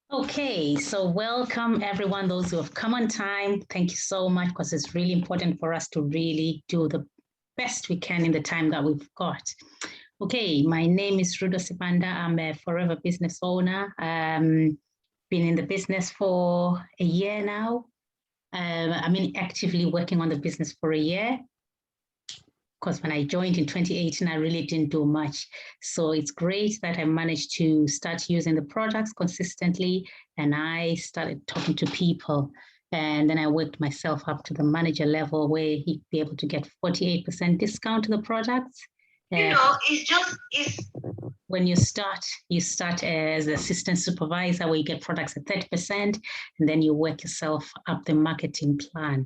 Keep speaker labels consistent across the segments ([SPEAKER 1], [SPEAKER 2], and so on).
[SPEAKER 1] Okay, so welcome everyone, those who have come on time. Thank you so much because it's really important for us to really do the best we can in the time that we've got. Okay, my name is Rudo. I'm a forever business owner. Been in the business for a year now. Actively working on the business for a year. Because when I joined in 2018, I really didn't do much. So it's great that I managed to start using the products consistently, and I started talking to people. And then I worked myself up to the manager level where he'd be able to get 48% discount to the products. When you start as assistant supervisor where you get products at 30%, and then you work yourself up the marketing plan,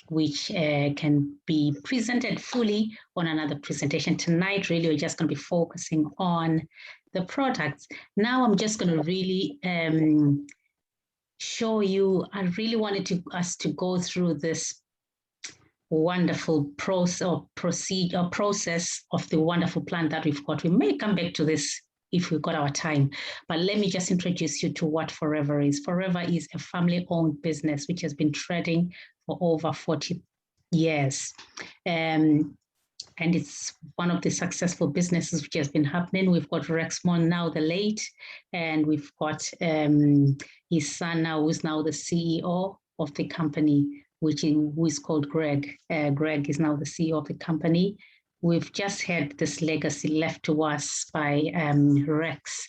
[SPEAKER 1] which can be presented fully on another presentation. Tonight, really, we're just going to be focusing on the products. Now, I'm just going to really show you, I really wanted us to go through this wonderful process of the wonderful plan that we've got. We may come back to this if we've got our time, but let me just introduce you to what Forever is. Forever is a family-owned business which has been trading for over 40 years. And it's one of the successful businesses which has been happening. We've got Rexmond now, the late, and we've got his son now, who's now the CEO of the company, who is called Greg. Greg is now the CEO of the company. We've just had this legacy left to us by Rex.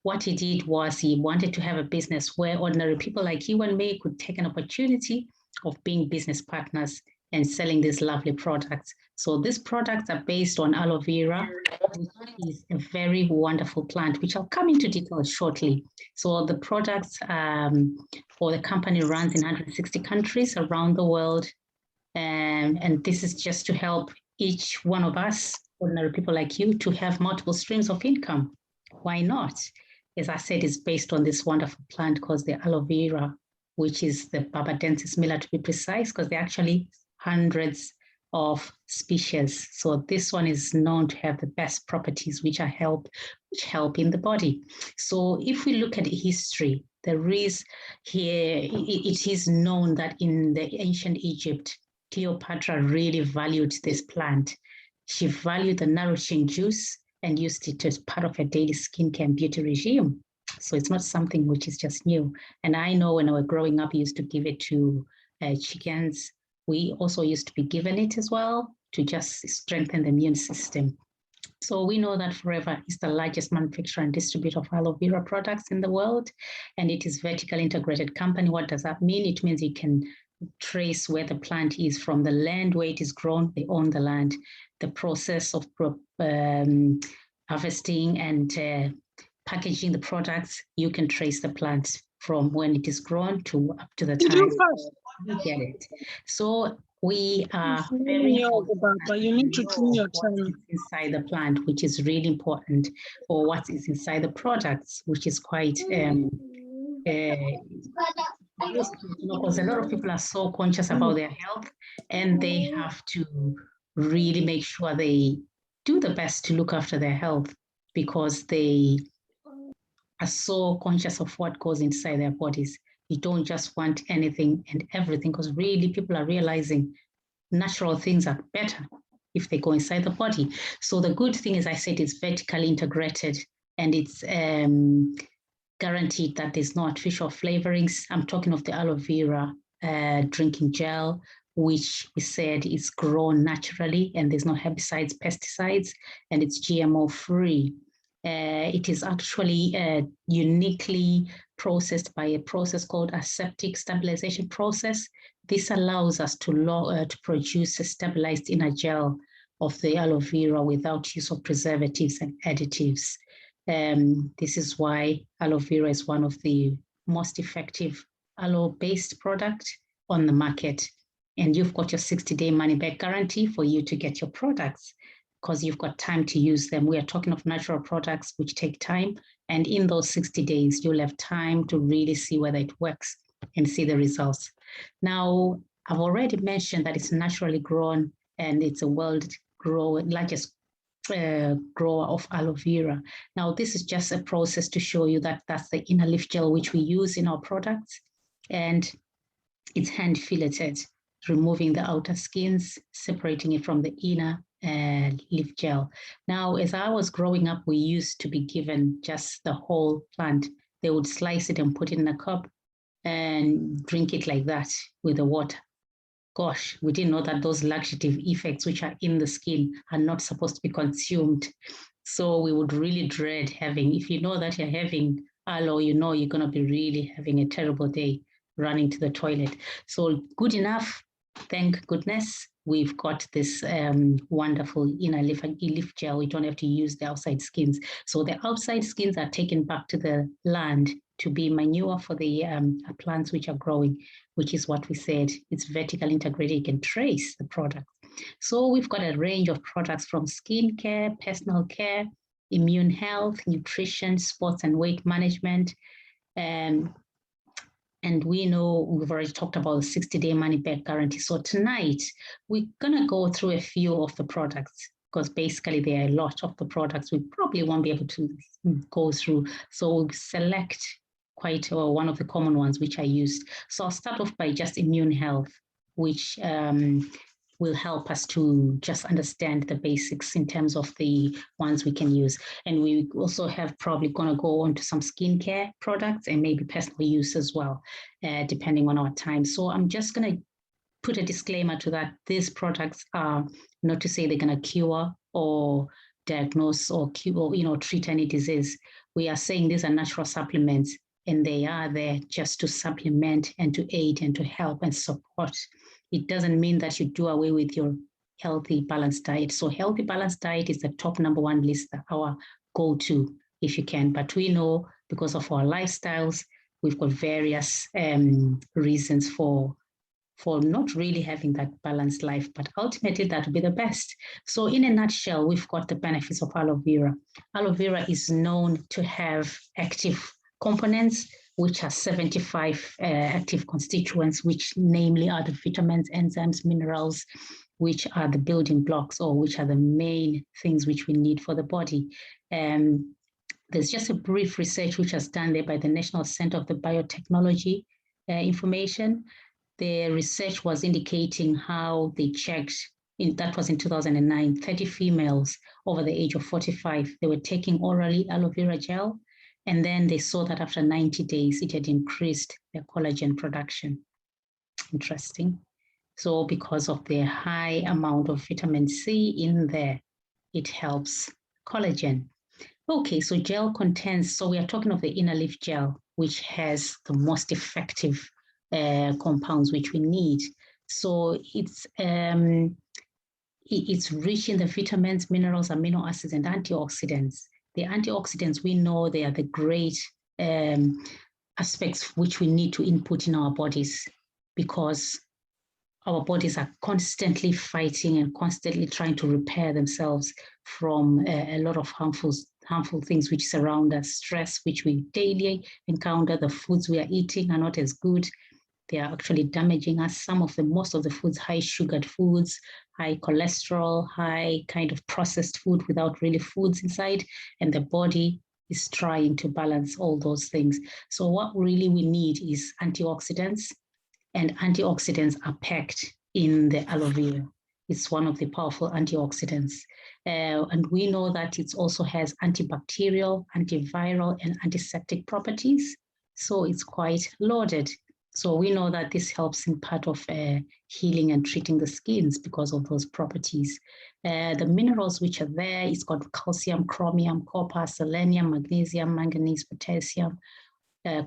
[SPEAKER 1] What he did was he wanted to have a business where ordinary people like you and me could take an opportunity of being business partners and selling these lovely products. So these products are based on aloe vera, which is a very wonderful plant, which I'll come into details shortly. So the products or the company runs in 160 countries around the world. And this is just to help each one of us, ordinary people like you, to have multiple streams of income. Why not? As I said, it's based on this wonderful plant called the aloe vera, which is the Barbadensis miller to be precise, because there are actually hundreds of species. So this one is known to have the best properties which help in the body. So if we look at history, there is here, it is known that in the ancient Egypt, Cleopatra really valued this plant. She valued the nourishing juice and used it as part of her daily skincare and beauty regime. So it's not something which is just new. And I know when I was growing up, I used to give it to chickens. We also used to be given it as well to just strengthen the immune system. So we know that Forever is the largest manufacturer and distributor of aloe vera products in the world, and it is vertically integrated company. What does that mean? It means you can trace where the plant is from the land where it is grown. They own the land. The process of harvesting and packaging the products, you can trace the plant from when it is grown to up to the time you get it. So we are very
[SPEAKER 2] but you need to clean your tongue
[SPEAKER 1] inside the plant, which is really important, or what is inside the products, which is quite because a lot of people are so conscious about their health, and they have to really make sure they do the best to look after their health, because they are so conscious of what goes inside their bodies. You don't just want anything and everything, because really people are realizing natural things are better if they go inside the body. So the good thing is, I said, it's vertically integrated, and it's guaranteed that there's no artificial flavorings. I'm talking of the aloe vera drinking gel, which we said is grown naturally, and there's no herbicides, pesticides, and it's GMO free. It is actually uniquely processed by a process called aseptic stabilization process. This allows us to produce a stabilized inner gel of the aloe vera without use of preservatives and additives. This is why aloe vera is one of the most effective aloe-based products on the market. And you've got your 60-day money-back guarantee for you to get your products, because you've got time to use them. We are talking of natural products which take time. And in those 60 days, you'll have time to really see whether it works and see the results. Now, I've already mentioned that it's naturally grown, and it's a largest grower of aloe vera. Now, this is just a process to show you that that's the inner leaf gel which we use in our products, and it's hand filleted, removing the outer skins, separating it from the inner leaf gel. Now, as I was growing up, we used to be given just the whole plant. They would slice it and put it in a cup and drink it like that with the water. Gosh, we didn't know that those laxative effects which are in the skin are not supposed to be consumed. So we would really dread having, if you know that you're having aloe, you know you're going to be really having a terrible day running to the toilet. So good enough, thank goodness, we've got this wonderful inner leaf gel. We don't have to use the outside skins. So the outside skins are taken back to the land to be manure for the plants which are growing, which is what we said. It's vertically integrated. You can trace the product. So we've got a range of products from skincare, personal care, immune health, nutrition, sports and weight management. And we know we've already talked about the 60-day money-back guarantee. So tonight, we're going to go through a few of the products, because basically there are a lot of the products we probably won't be able to go through. So we'll select quite one of the common ones which I used. So I'll start off by just immune health, which will help us to just understand the basics in terms of the ones we can use. And we also have probably going to go on to some skincare products and maybe personal use as well, depending on our time. So I'm just going to put a disclaimer to that. These products are not to say they're going to cure or diagnose or cure, treat any disease. We are saying these are natural supplements, and they are there just to supplement and to aid and to help and support. It doesn't mean that you do away with your healthy, balanced diet. So healthy, balanced diet is the top #1 list, our go-to, if you can. But we know because of our lifestyles, we've got various reasons for not really having that balanced life, but ultimately that would be the best. So in a nutshell, we've got the benefits of aloe vera. Aloe vera is known to have active components, which are 75 active constituents, which namely are the vitamins, enzymes, minerals, which are the building blocks, or which are the main things which we need for the body. There's just a brief research which was done there by the National Center of the Biotechnology information. The research was indicating how they checked, that was in 2009, 30 females over the age of 45. They were taking orally aloe vera gel, and then they saw that after 90 days, it had increased their collagen production. Interesting. So because of the high amount of vitamin C in there, it helps collagen. Okay, so gel contains, so we are talking of the inner leaf gel, which has the most effective compounds which we need. So it's rich in the vitamins, minerals, amino acids, and antioxidants. The antioxidants, we know they are the great aspects which we need to input in our bodies, because our bodies are constantly fighting and constantly trying to repair themselves from a lot of harmful things which surround us. Stress, which we daily encounter. The foods we are eating are not as good. They are actually damaging us. Most of the foods, high sugared foods, high cholesterol, high kind of processed food without really foods inside. And the body is trying to balance all those things. So what really we need is antioxidants, and antioxidants are packed in the aloe vera. It's one of the powerful antioxidants. And we know that it also has antibacterial, antiviral, and antiseptic properties. So it's quite loaded. So we know that this helps in part of healing and treating the skins because of those properties. The minerals which are there, it's got calcium, chromium, copper, selenium, magnesium, manganese, potassium,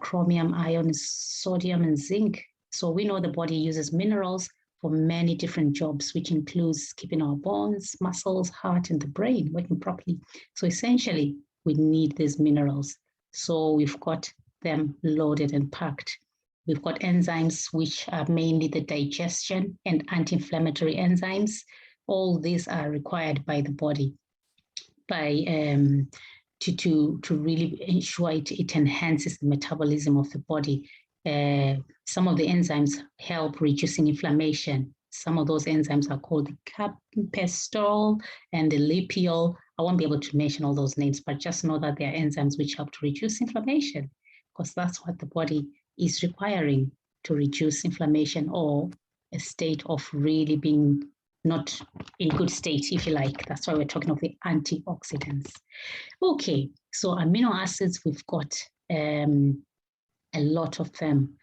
[SPEAKER 1] chromium, iron, sodium, and zinc. So we know the body uses minerals for many different jobs, which includes keeping our bones, muscles, heart, and the brain working properly. So essentially, we need these minerals. So we've got them loaded and packed. We've got enzymes, which are mainly the digestion and anti-inflammatory enzymes. All these are required by the body to really ensure it enhances the metabolism of the body. Some of the enzymes help reducing inflammation. Some of those enzymes are called the capestol and the lipiol I won't be able to mention all those names, but just know that there are enzymes which help to reduce inflammation, because that's what the body is requiring, to reduce inflammation, or a state of really being not in good state, if you like. That's why we're talking of the antioxidants. Okay, so amino acids, we've got a lot of them,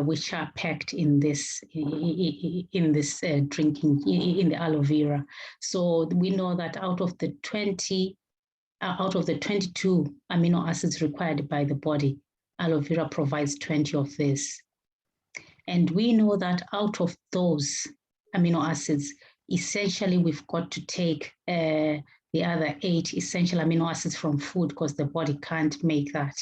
[SPEAKER 1] which are packed in this drinking, in the aloe vera. So we know that out of the 22 amino acids required by the body, aloe vera provides 20 of this. And we know that out of those amino acids, essentially we've got to take the other 8 essential amino acids from food, because the body can't make that.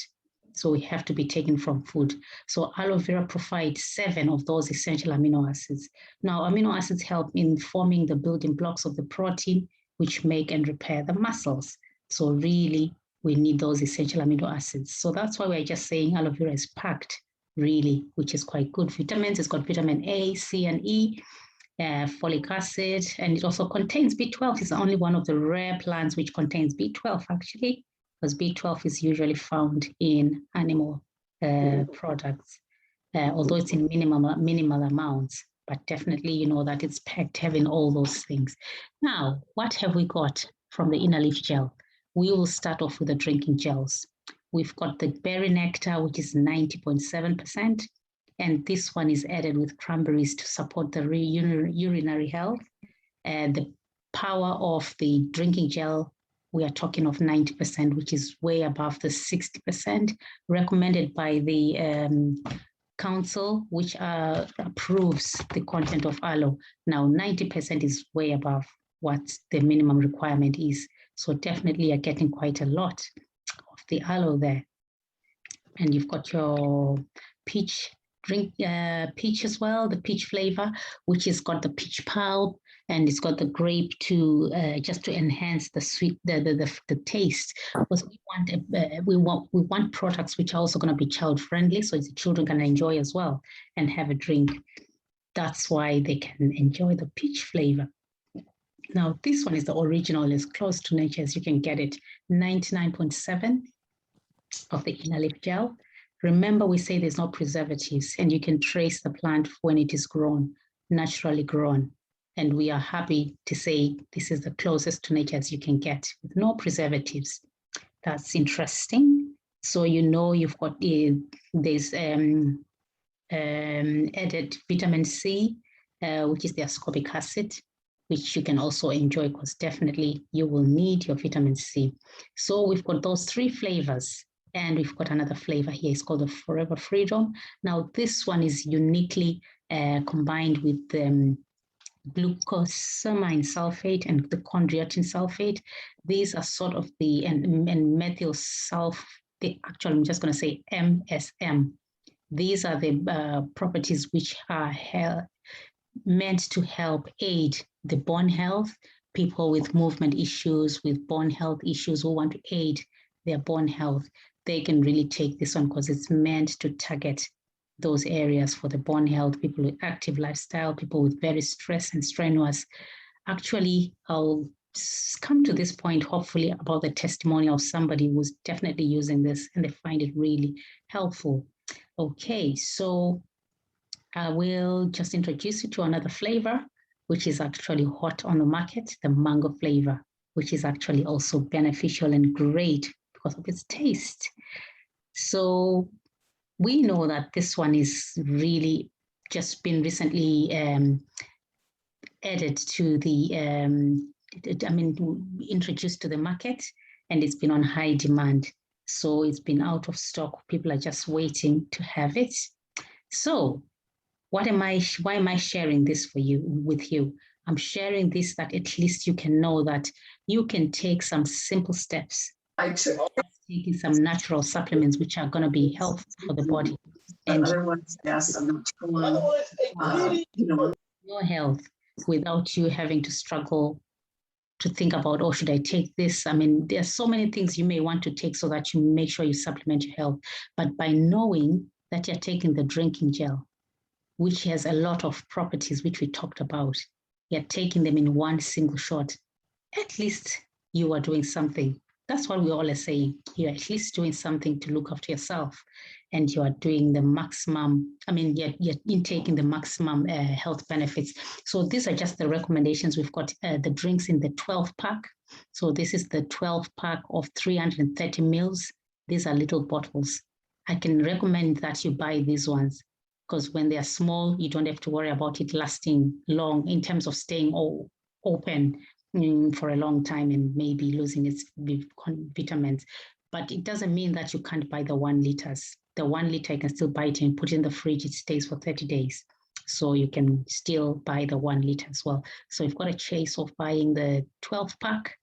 [SPEAKER 1] So we have to be taken from food. So aloe vera provides 7 of those essential amino acids. Now, amino acids help in forming the building blocks of the protein, which make and repair the muscles. So really, we need those essential amino acids. So that's why we're just saying aloe vera is packed, really, which is quite good. Vitamins, it's got vitamin A, C, and E, folic acid, and it also contains B12. It's only one of the rare plants which contains B12, actually, because B12 is usually found in animal products, although it's in minimal amounts, but definitely you know that it's packed having all those things. Now, what have we got from the inner leaf gel? We will start off with the drinking gels. We've got the berry nectar, which is 90.7%, and this one is added with cranberries to support the urinary health. And the power of the drinking gel, we are talking of 90%, which is way above the 60% recommended by the council, which approves the content of aloe. Now, 90% is way above what the minimum requirement is. So definitely you're getting quite a lot of the aloe there. And you've got your peach peach as well, the peach flavor, which has got the peach pulp, and it's got the grape to just to enhance the sweet, the taste. Because we want products which are also going to be child friendly, so the children can enjoy as well and have a drink. That's why they can enjoy the peach flavor. Now, this one is the original, as close to nature as you can get it, 99.7 of the inner leaf gel. Remember, we say there's no preservatives, and you can trace the plant when it is grown, naturally grown. And we are happy to say this is the closest to nature as you can get, with no preservatives. That's interesting. So you know you've got there's added vitamin C, which is the ascorbic acid, which you can also enjoy, because definitely you will need your vitamin C. So we've got those 3 flavors. And we've got another flavor here. It's called the Forever Freedom. Now, this one is uniquely combined with glucosamine sulfate and the chondroitin sulfate. These are sort of the, and methyl sulfate, actually, I'm just going to say MSM. These are the properties which are meant to help aid the bone health, people with movement issues, with bone health issues who want to aid their bone health. They can really take this one because it's meant to target those areas for the bone health, people with active lifestyle, people with very stress and strenuous. Actually, I'll come to this point, hopefully, about the testimony of somebody who's definitely using this and they find it really helpful. Okay, so I will just introduce you to another flavor, which is actually hot on the market, the mango flavor, which is actually also beneficial and great because of its taste. So we know that this one is really just been recently added to the, introduced to the market, and it's been on high demand. So it's been out of stock. People are just waiting to have it. So why am I sharing this with you? I'm sharing this that at least you can know that you can take some simple steps, taking some natural supplements which are going to be helpful for the body and your health without you having to struggle to think about, oh, should I take this? I mean, there are so many things you may want to take so that you make sure you supplement your health. But by knowing that you're taking the drinking gel, which has a lot of properties which we talked about, you're taking them in one single shot, at least you are doing something. That's what we always say. You're at least doing something to look after yourself, and you are doing the maximum. I mean, you're intaking the maximum health benefits. So these are just the recommendations. We've got the drinks in the 12-pack. So this is the 12-pack of 330 mils. These are little bottles. I can recommend that you buy these ones because when they are small, you don't have to worry about it lasting long in terms of staying open for a long time and maybe losing its vitamins. But it doesn't mean that you can't buy the 1 liters. The 1 liter, you can still buy it and put it in the fridge. It stays for 30 days. So you can still buy the 1 liter as well. So you've got a choice of buying the 12-pack.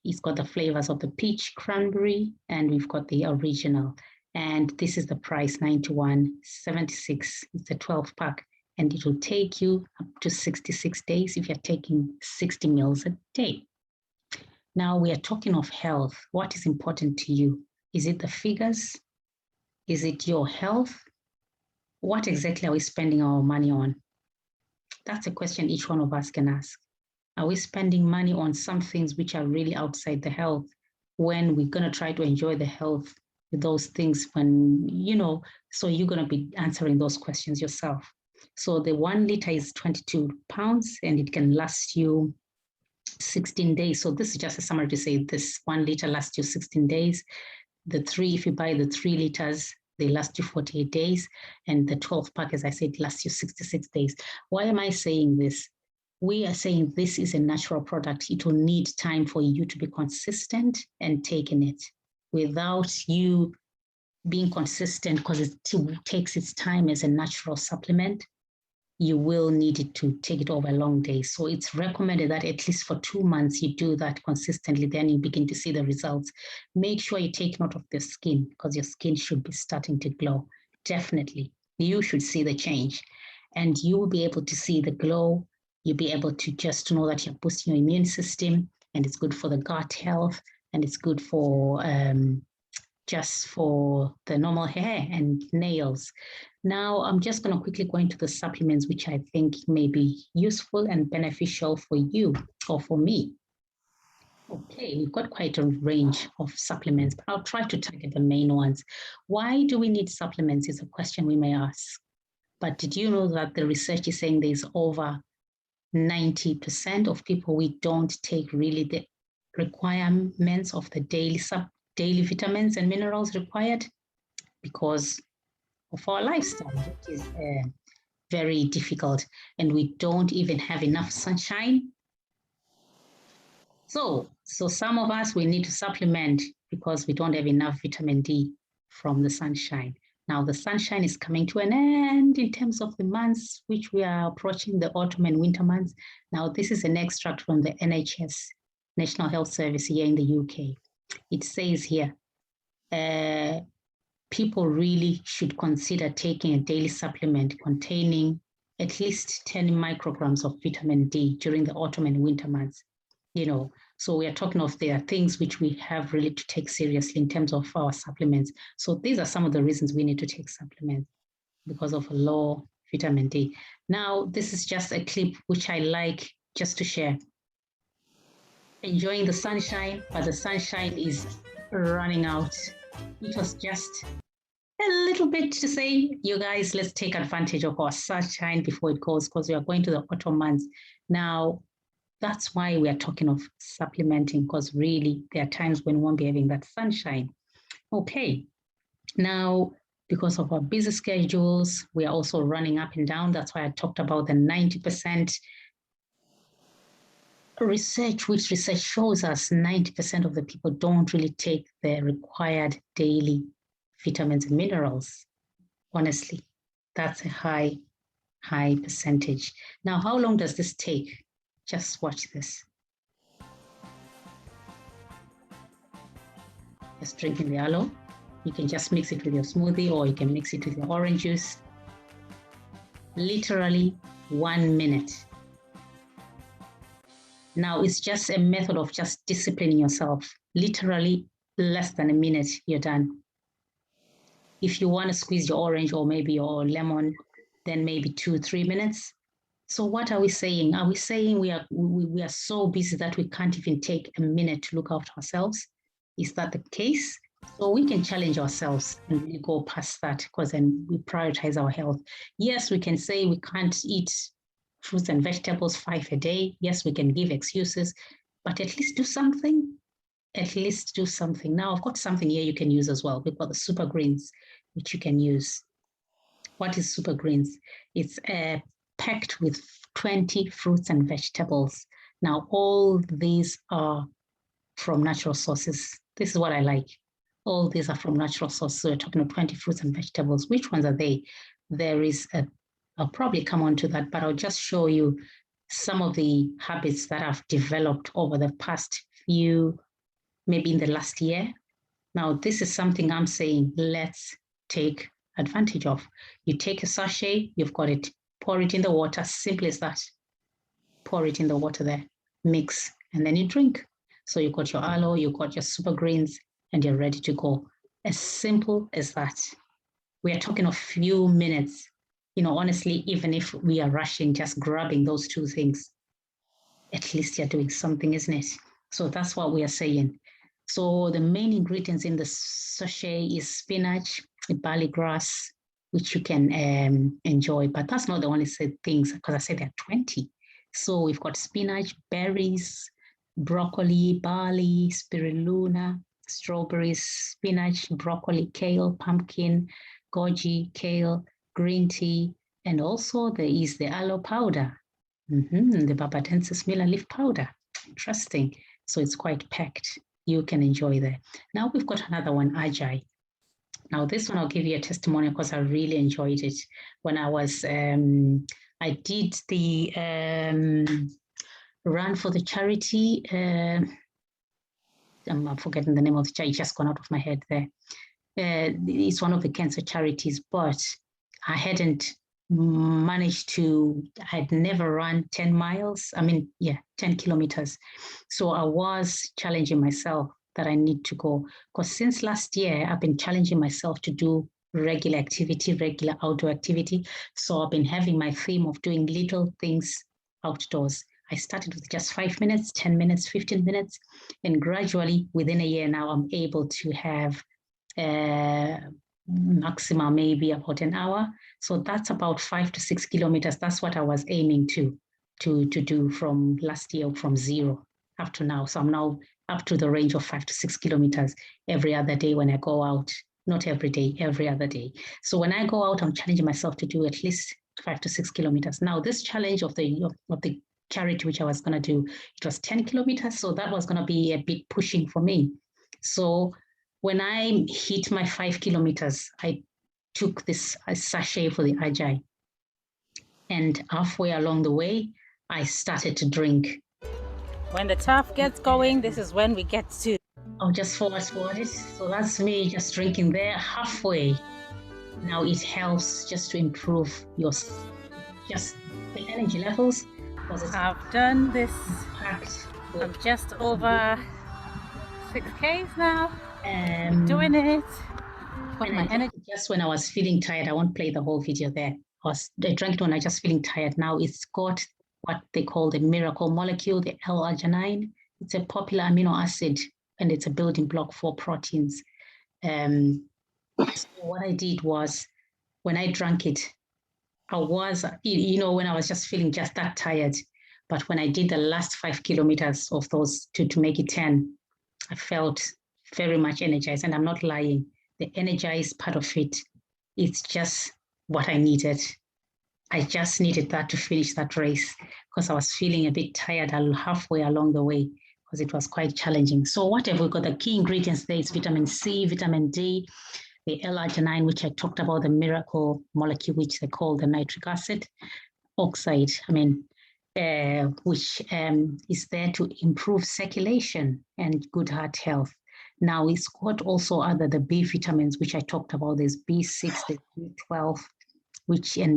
[SPEAKER 1] It's got the flavors of the peach, cranberry, and we've got the original. And this is the price, $91.76. It's a 12-pack. And it will take you up to 66 days if you're taking 60 mils a day. Now we are talking of health. What is important to you? Is it the figures? Is it your health? What exactly are we spending our money on? That's a question each one of us can ask. Are we spending money on some things which are really outside the health when we're going to try to enjoy the health with those things when, so you're going to be answering those questions yourself. So the 1 liter is 22 pounds and it can last you 16 days. So this is just a summary to say this 1 liter lasts you 16 days. If you buy the 3 liters, they last you 48 days. And the 12-pack, as I said, lasts you 66 days. Why am I saying this? We are saying this is a natural product. It will need time for you to be consistent and taking it. Without you being consistent, because it takes its time as a natural supplement, you will need it to take it over a long day. So it's recommended that at least for 2 months, you do that consistently, then you begin to see the results. Make sure you take note of the skin because your skin should be starting to glow. Definitely, you should see the change and you will be able to see the glow. You'll be able to just know that you're boosting your immune system and it's good for the gut health and it's good for just for the normal hair and nails. Now, I'm just going to quickly go into the supplements, which I think may be useful and beneficial for you or for me. Okay, we've got quite a range of supplements, but I'll try to target the main ones. Why do we need supplements is a question we may ask. But did you know that the research is saying there's over 90% of people we don't take really the requirements of the daily vitamins and minerals required because of our lifestyle, which is very difficult, and we don't even have enough sunshine. So some of us, we need to supplement because we don't have enough vitamin D from the sunshine. Now, the sunshine is coming to an end in terms of the months which we are approaching, the autumn and winter months. Now, this is an extract from the NHS, National Health Service here in the UK. It says here, people really should consider taking a daily supplement containing at least 10 micrograms of vitamin D during the autumn and winter months. So we are talking of there are things which we have really to take seriously in terms of our supplements. So these are some of the reasons we need to take supplements because of a low vitamin D. Now, this is just a clip which I like just to share. Enjoying the sunshine, but the sunshine is running out. It was just a little bit to say, you guys, let's take advantage of our sunshine before it goes because we are going to the autumn months. Now, that's why we are talking of supplementing because really there are times when we won't be having that sunshine. Okay, now because of our busy schedules, we are also running up and down. That's why I talked about the 90% research, which research shows us 90% of the people don't really take the required daily vitamins and minerals. Honestly, that's a high percentage. Now, how long does this take? Just watch this. Just drinking the aloe. You can just mix it with your smoothie or you can mix it with your orange juice. Literally 1 minute. Now, it's just a method of just disciplining yourself. Literally less than a minute, you're done. If you want to squeeze your orange or maybe your lemon, then maybe 2-3 minutes. So what are we saying? Are we saying we are so busy that we can't even take a minute to look after ourselves? Is that the case? So we can challenge ourselves and really go past that, because then we prioritize our health. Yes, we can say we can't eat fruits and vegetables 5 a day. Yes, we can give excuses, but at least do something. At least do something. Now I've got something here you can use as well. We've got the super greens, which you can use. What is super greens? It's packed with 20 fruits and vegetables. Now, all these are from natural sources. This is what I like. All these are from natural sources. So we're talking of 20 fruits and vegetables. Which ones are they? There is I'll probably come on to that, but I'll just show you some of the habits that I've developed over the past few, maybe in the last year. Now, this is something I'm saying, let's take advantage of. You take a sachet, you've got it, pour it in the water, simple as that. Pour it in the water there, mix, and then you drink. So you've got your aloe, you've got your super greens, and you're ready to go. As simple as that. We are talking a few minutes. Honestly, even if we are rushing, just grabbing those two things, at least you're doing something, isn't it? So that's what we are saying. So the main ingredients in the sachet is spinach, barley grass, which you can enjoy, but that's not the only things, because I said there are 20. So we've got spinach, berries, broccoli, barley, spirulina, strawberries, spinach, broccoli, kale, pumpkin, goji, kale, green tea, and also there is the aloe powder, the Barbadensis Miller leaf powder. Interesting. So it's quite packed. You can enjoy that. Now we've got another one, Ajay. Now this one I'll give you a testimonial because I really enjoyed it. When I was, I did the run for the charity. I'm forgetting the name of the charity, just gone out of my head there. It's one of the cancer charities, but I hadn't managed to, I had never run 10 miles. 10 kilometers. So I was challenging myself that I need to go, because since last year, I've been challenging myself to do regular activity, regular outdoor activity. So I've been having my theme of doing little things outdoors. I started with just 5 minutes, 10 minutes, 15 minutes, and gradually within a year now, I'm able to have maximum maybe about an hour. So that's about 5 to 6 kilometers. That's what I was aiming to do from last year, from 0 up to now. So I'm now up to the range of 5 to 6 kilometers every other day when I go out. Not every day, every other day. So when I go out, I'm challenging myself to do at least 5 to 6 kilometers. Now, this challenge of the charity which I was going to do, it was 10 kilometers. So that was going to be a bit pushing for me. So when I hit my 5 kilometers, I took this sachet for the Ajay. And halfway along the way, I started to drink.
[SPEAKER 3] When the tough gets going, this is when we get to.
[SPEAKER 1] I'll just fast forward it. So that's me just drinking there halfway. Now it helps just to improve just the energy levels.
[SPEAKER 3] I've done this.
[SPEAKER 1] Packed.
[SPEAKER 3] I'm just over 6Ks now. Doing it.
[SPEAKER 1] Just when I was feeling tired, I won't play the whole video there. I drank it when I was just feeling tired. Now it's got what they call the miracle molecule, the L-arginine. It's a popular amino acid, and it's a building block for proteins. So what I did was, when I drank it, I was, when I was just feeling just that tired. But when I did the last 5 kilometers of those to make it 10, I felt very much energized. And I'm not lying. The energized part of it, it's just what I needed. I just needed that to finish that race, because I was feeling a bit tired halfway along the way, because it was quite challenging. So what have we got? The key ingredients there is vitamin C, vitamin D, the L-arginine, which I talked about, the miracle molecule, which they call the nitric acid oxide, which is there to improve circulation and good heart health. Now, it's got also the B vitamins, which I talked about. There's B6, there's B12,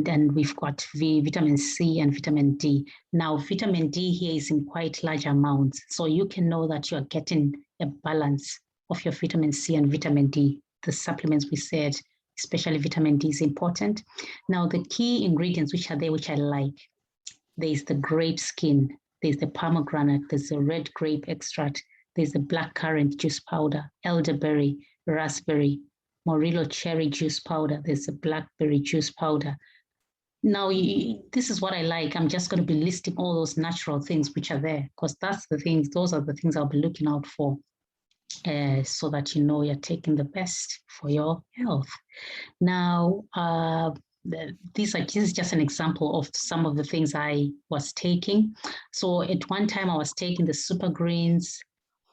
[SPEAKER 1] and we've got vitamin C and vitamin D. Now, vitamin D here is in quite large amounts, so you can know that you're getting a balance of your vitamin C and vitamin D. The supplements we said, especially vitamin D, is important. Now, the key ingredients which are there, which I like, there's the grape skin, there's the pomegranate, there's the red grape extract, there's the blackcurrant juice powder, elderberry, raspberry, Morello cherry juice powder, there's the blackberry juice powder. Now, this is what I like. I'm just going to be listing all those natural things which are there, because those are the things I'll be looking out for, so that you know you're taking the best for your health. Now, this is just an example of some of the things I was taking. So at one time I was taking the super greens,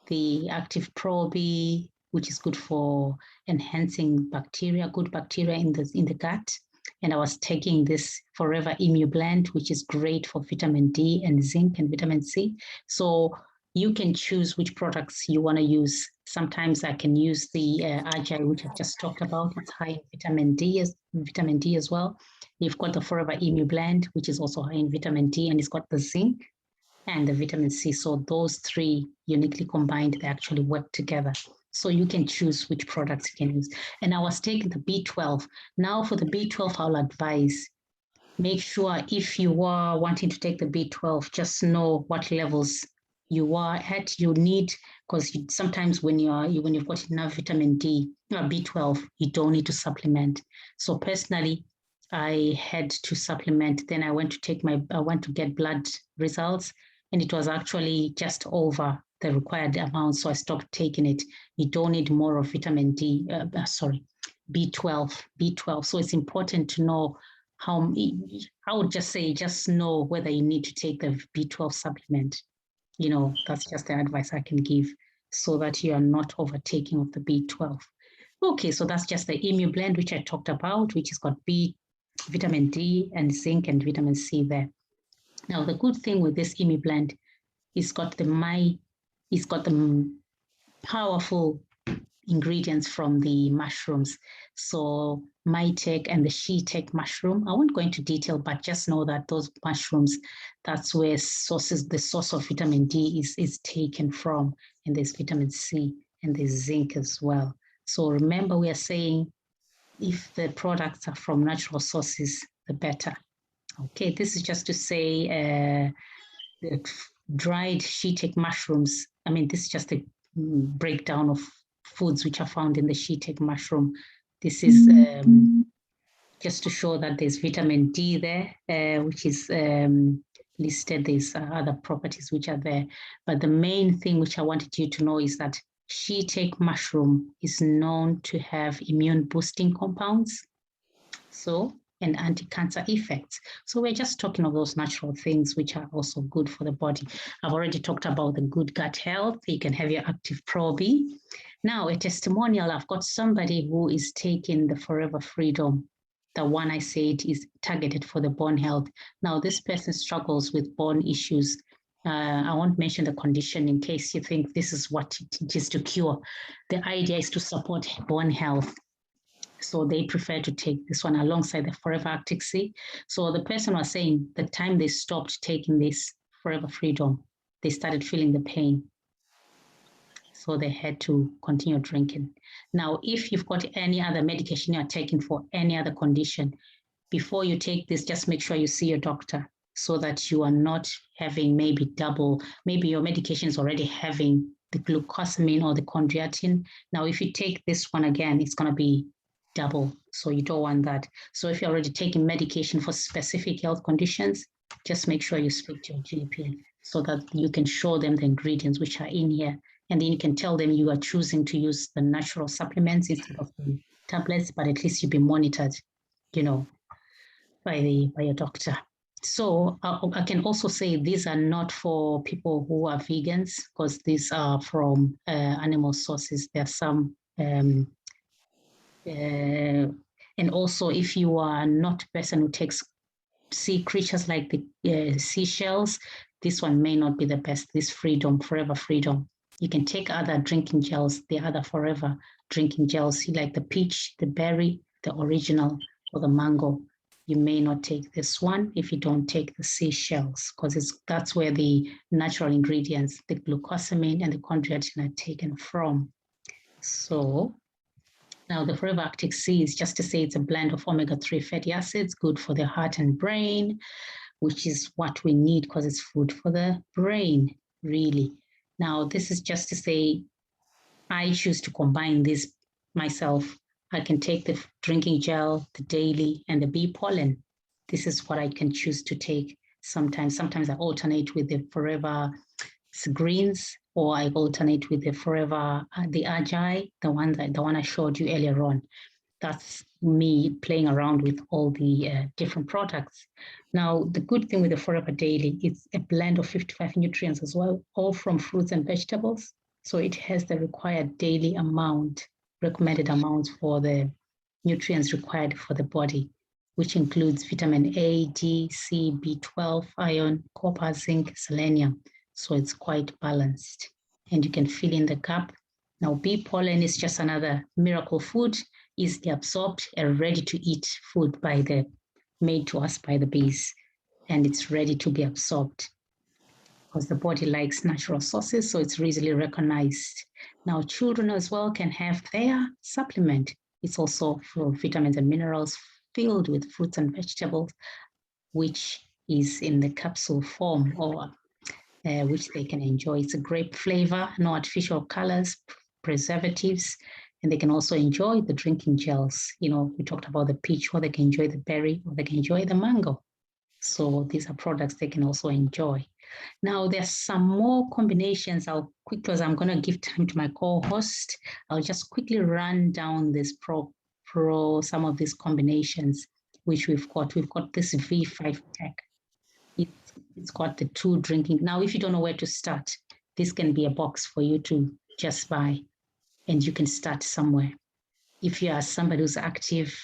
[SPEAKER 1] the active probi, which is good for enhancing bacteria, good bacteria in the gut. And I was taking this Forever Immune Blend, which is great for vitamin D and zinc and vitamin C. So you can choose which products you want to use. Sometimes I can use the Agile, which I've just talked about. It's high in vitamin D as well. You've got the Forever Immune Blend, which is also high in vitamin D, and it's got the zinc and the vitamin C. So those three uniquely combined, they actually work together. So you can choose which products you can use. And I was taking the B12. Now for the B12, I'll advise, make sure if you are wanting to take the B12, just know what levels you are at, you need, because sometimes when you've got enough vitamin D, B12, you don't need to supplement. So personally, I had to supplement. Then I went to get blood results, and it was actually just over the required amount, so I stopped taking it. You don't need more of vitamin D, B12. So it's important to know how, I would just say, just know whether you need to take the B12 supplement. You know, that's just the advice I can give, so that you are not overtaking of the B12. Okay, so that's just the Immune Blend, which I talked about, which has got vitamin D and zinc and vitamin C there. Now, the good thing with this Immune Blend, it's got the powerful ingredients from the mushrooms. So Mytech and the She-Tech mushroom. I won't go into detail, but just know that those mushrooms, that's where the source of vitamin D is taken from. And there's vitamin C and there's zinc as well. So remember, we are saying if the products are from natural sources, the better. Okay, this is just to say the dried She-Tech mushrooms. I mean, this is just a breakdown of foods which are found in the She-Tech mushroom. This is just to show that there's vitamin D there, which is listed. There's other properties which are there. But the main thing which I wanted you to know is that She-Tech mushroom is known to have immune boosting compounds, and anti-cancer effects. So we're just talking of those natural things which are also good for the body. I've already talked about the good gut health. You can have your active probi. Now, a testimonial, I've got somebody who is taking the Forever Freedom. The one I said is targeted for the bone health. Now, this person struggles with bone issues. I won't mention the condition in case you think this is what it is to cure. The idea is to support bone health. So they prefer to take this one alongside the Forever Arctic Sea. So the person was saying the time they stopped taking this Forever Freedom, they started feeling the pain. So they had to continue drinking. Now, if you've got any other medication you're taking for any other condition, before you take this, just make sure you see your doctor, so that you are not having maybe your medication is already having the glucosamine or the chondroitin. Now, if you take this one again, it's going to be double. So you don't want that. So if you're already taking medication for specific health conditions, just make sure you speak to your GP so that you can show them the ingredients which are in here. And then you can tell them you are choosing to use the natural supplements instead of the tablets, but at least you'll be monitored, by your doctor. So I can also say these are not for people who are vegans, because these are from animal sources. There are some and also, if you are not a person who takes sea creatures like the seashells, this one may not be the best, this Forever Freedom. You can take other drinking gels, the other Forever drinking gels, like the peach, the berry, the original, or the mango. You may not take this one if you don't take the seashells, because that's where the natural ingredients, the glucosamine and the chondroitin, are taken from. So now, the Forever Arctic Sea is just to say it's a blend of omega-3 fatty acids, good for the heart and brain, which is what we need because it's food for the brain, really. Now, this is just to say, I choose to combine this myself. I can take the drinking gel, the daily, and the bee pollen. This is what I can choose to take sometimes. Sometimes I alternate with the Forever greens, or I alternate with the Forever, the Agile, the one I showed you earlier on. That's me playing around with all the different products. Now, the good thing with the Forever Daily, it's a blend of 55 nutrients as well, all from fruits and vegetables. So it has the required daily amount, recommended amounts for the nutrients required for the body, which includes vitamin A, D, C, B12, iron, copper, zinc, selenium. So it's quite balanced. And you can fill in the gap. Now, bee pollen is just another miracle food, easily absorbed and ready to eat food made to us by the bees. And it's ready to be absorbed because the body likes natural sources, so it's easily recognized. Now, children as well can have their supplement. It's also full of vitamins and minerals filled with fruits and vegetables, which is in the capsule form or which they can enjoy. It's a grape flavor, no artificial colors, preservatives, and they can also enjoy the drinking gels. You know, we talked about the peach, or they can enjoy the berry, or they can enjoy the mango. So these are products they can also enjoy. Now, there's some more combinations. I'll quickly, as I'm going to give time to my co-host, I'll just quickly run down this some of these combinations which we've got. We've got this V5 pack. It's got the 2 drinking. Now, if you don't know where to start, this can be a box for you to just buy, and you can start somewhere. If you are somebody who's active,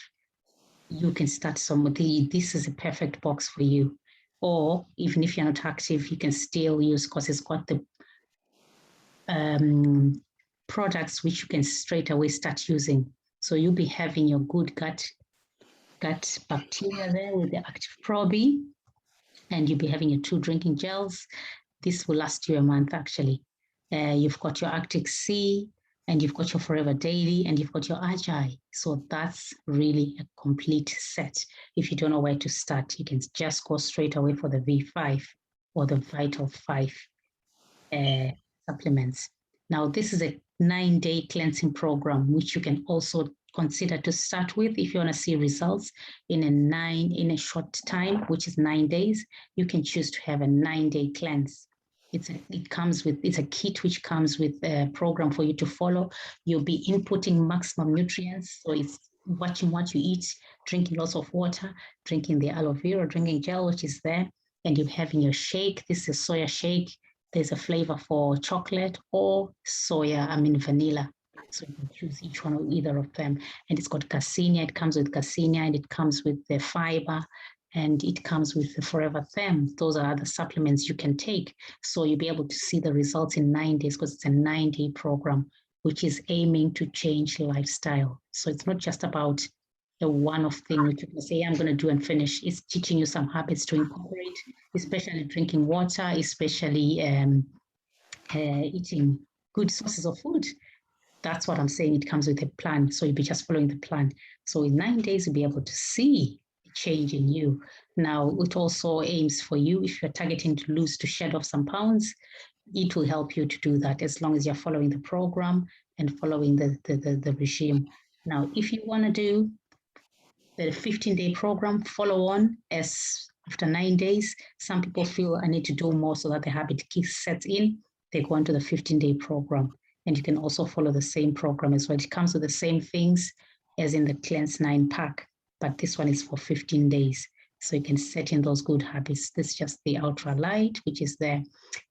[SPEAKER 1] you can start somewhere. This is a perfect box for you. Or even if you're not active, you can still use, because it's got the products which you can straight away start using. So you'll be having your good gut bacteria there with the active probe, and you'll be having your 2 drinking gels. This will last you a month, actually. You've got your Arctic Sea, and you've got your Forever Daily, and you've got your Agile. So that's really a complete set. If you don't know where to start, you can just go straight away for the V5 or the Vital 5 supplements. Now, this is a 9-day cleansing program, which you can also consider to start with if you want to see results in a short time, which is 9 days. You can choose to have a 9-day cleanse. It's a kit which comes with a program for you to follow. You'll be inputting maximum nutrients. So it's watching what you eat, drinking lots of water, drinking the aloe vera, drinking gel, which is there, and you're having your shake. This is soya shake. There's a flavor for chocolate or vanilla. So you can choose each one or either of them. And it's got caseina. It comes with caseina, and it comes with the fiber, and it comes with the Forever Therm. Those are the supplements you can take. So you'll be able to see the results in 9 days, because it's a 9-day program, which is aiming to change lifestyle. So it's not just about a one-off thing which you can say, I'm going to do and finish. It's teaching you some habits to incorporate, especially drinking water, especially eating good sources of food. That's what I'm saying. It comes with a plan. So you'll be just following the plan. So in 9 days, you'll be able to see change in you. Now, it also aims for you, if you're targeting to shed off some pounds, it will help you to do that as long as you're following the program and following the regime. Now, if you want to do the 15-day program, follow on as after 9 days, some people feel I need to do more so that the habit sets in. They go on to the 15-day program. And you can also follow the same program as well. It comes with the same things as in the Cleanse 9 pack, but this one is for 15 days. So you can set in those good habits. This is just the Ultra Light, which is there.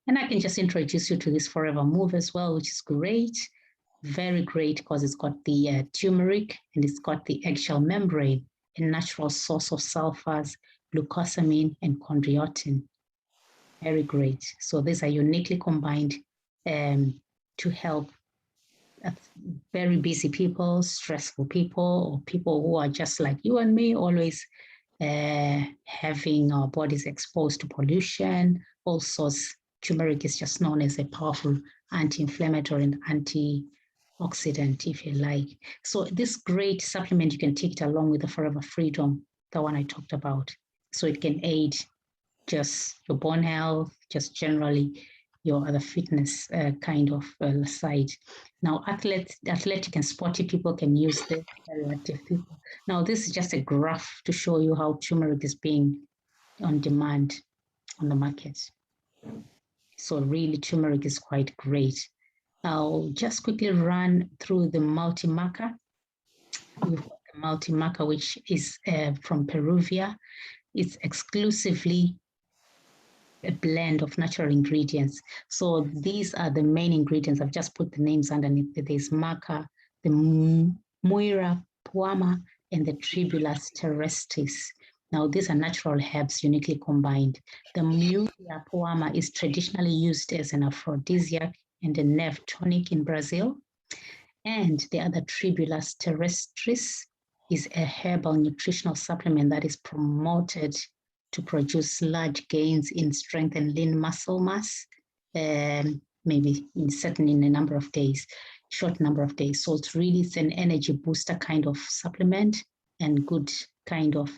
[SPEAKER 1] And I can just introduce you to this Forever Move as well, which is great. Very great, because it's got the turmeric, and it's got the eggshell membrane, a natural source of sulfurs, glucosamine, and chondroitin. Very great. So these are uniquely combined to help very busy people, stressful people, or people who are just like you and me, always having our bodies exposed to pollution. Also, turmeric is just known as a powerful anti-inflammatory and antioxidant, if you like. So this great supplement, you can take it along with the Forever Freedom, the one I talked about. So it can aid just your bone health, just generally your other fitness kind of side. Now, athletic and sporty people can use this, very active people. Now, this is just a graph to show you how turmeric is being on demand on the market. So really, turmeric is quite great. I'll just quickly run through the multi-marker. We've got the multi-marker, which is from Peruvia. It's exclusively a blend of natural ingredients. So these are the main ingredients. I've just put the names underneath. There's maca, the muira puama, and the tribulus terrestris. Now, these are natural herbs uniquely combined. The muira puama is traditionally used as an aphrodisiac and a nerve tonic in Brazil. And the other tribulus terrestris is a herbal nutritional supplement that is promoted to produce large gains in strength and lean muscle mass, maybe in a number of days, short number of days. So it's really an energy booster kind of supplement and good kind of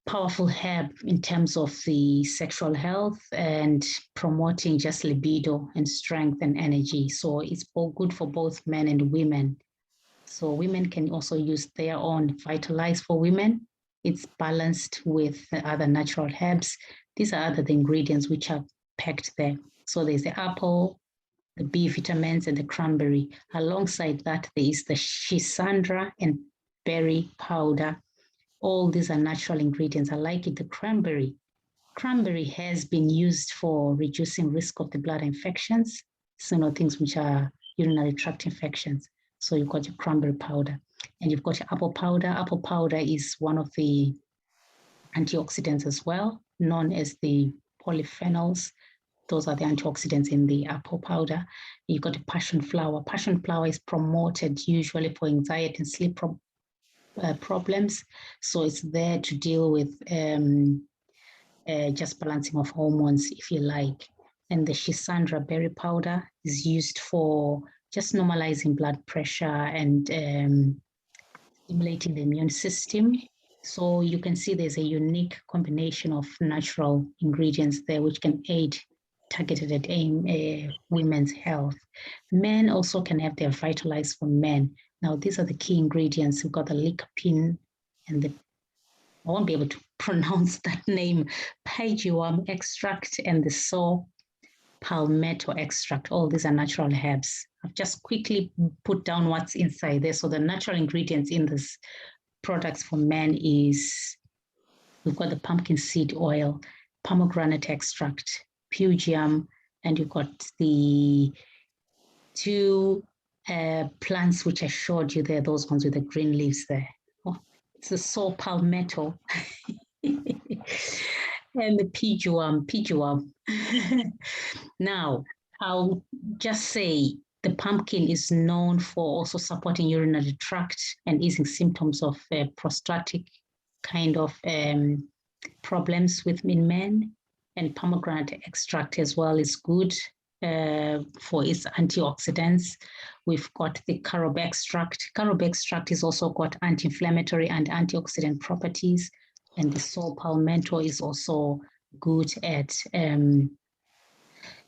[SPEAKER 1] powerful herb in terms of the sexual health and promoting just libido and strength and energy. So it's good for both men and women. So women can also use their own Vitalize for women. It's balanced with other natural herbs. These are other ingredients which are packed there. So there's the apple, the B vitamins, and the cranberry. Alongside that, there is the schisandra and berry powder. All these are natural ingredients. I like it. The cranberry. Cranberry has been used for reducing risk of the blood infections, things which are urinary tract infections. So you've got your cranberry powder and you've got your apple powder. Apple powder is one of the antioxidants as well, known as the polyphenols. Those are the antioxidants in the apple powder. You've got a passion flower. Passion flower is promoted usually for anxiety and sleep problems. So it's there to deal with just balancing of hormones, if you like. And the schisandra berry powder is used for just normalizing blood pressure and stimulating the immune system. So you can see there's a unique combination of natural ingredients there which can aid targeted at women's health. Men also can have their Vitalize for men. Now, these are the key ingredients. We've got the lycopene and the, I won't be able to pronounce that name, pygeum extract and the saw palmetto extract. All these are natural herbs. I've just quickly put down what's inside there. So the natural ingredients in this products for men is, we've got the pumpkin seed oil, pomegranate extract, pygeum, and you've got the two plants which I showed you there, those ones with the green leaves there. Oh, it's the saw palmetto. And the pygeum. Now, I'll just say the pumpkin is known for also supporting urinary tract and easing symptoms of prostatic kind of problems in men. And pomegranate extract as well is good for its antioxidants. We've got the carob extract. Carob extract is also got anti-inflammatory and antioxidant properties. And the saw palmetto is also good at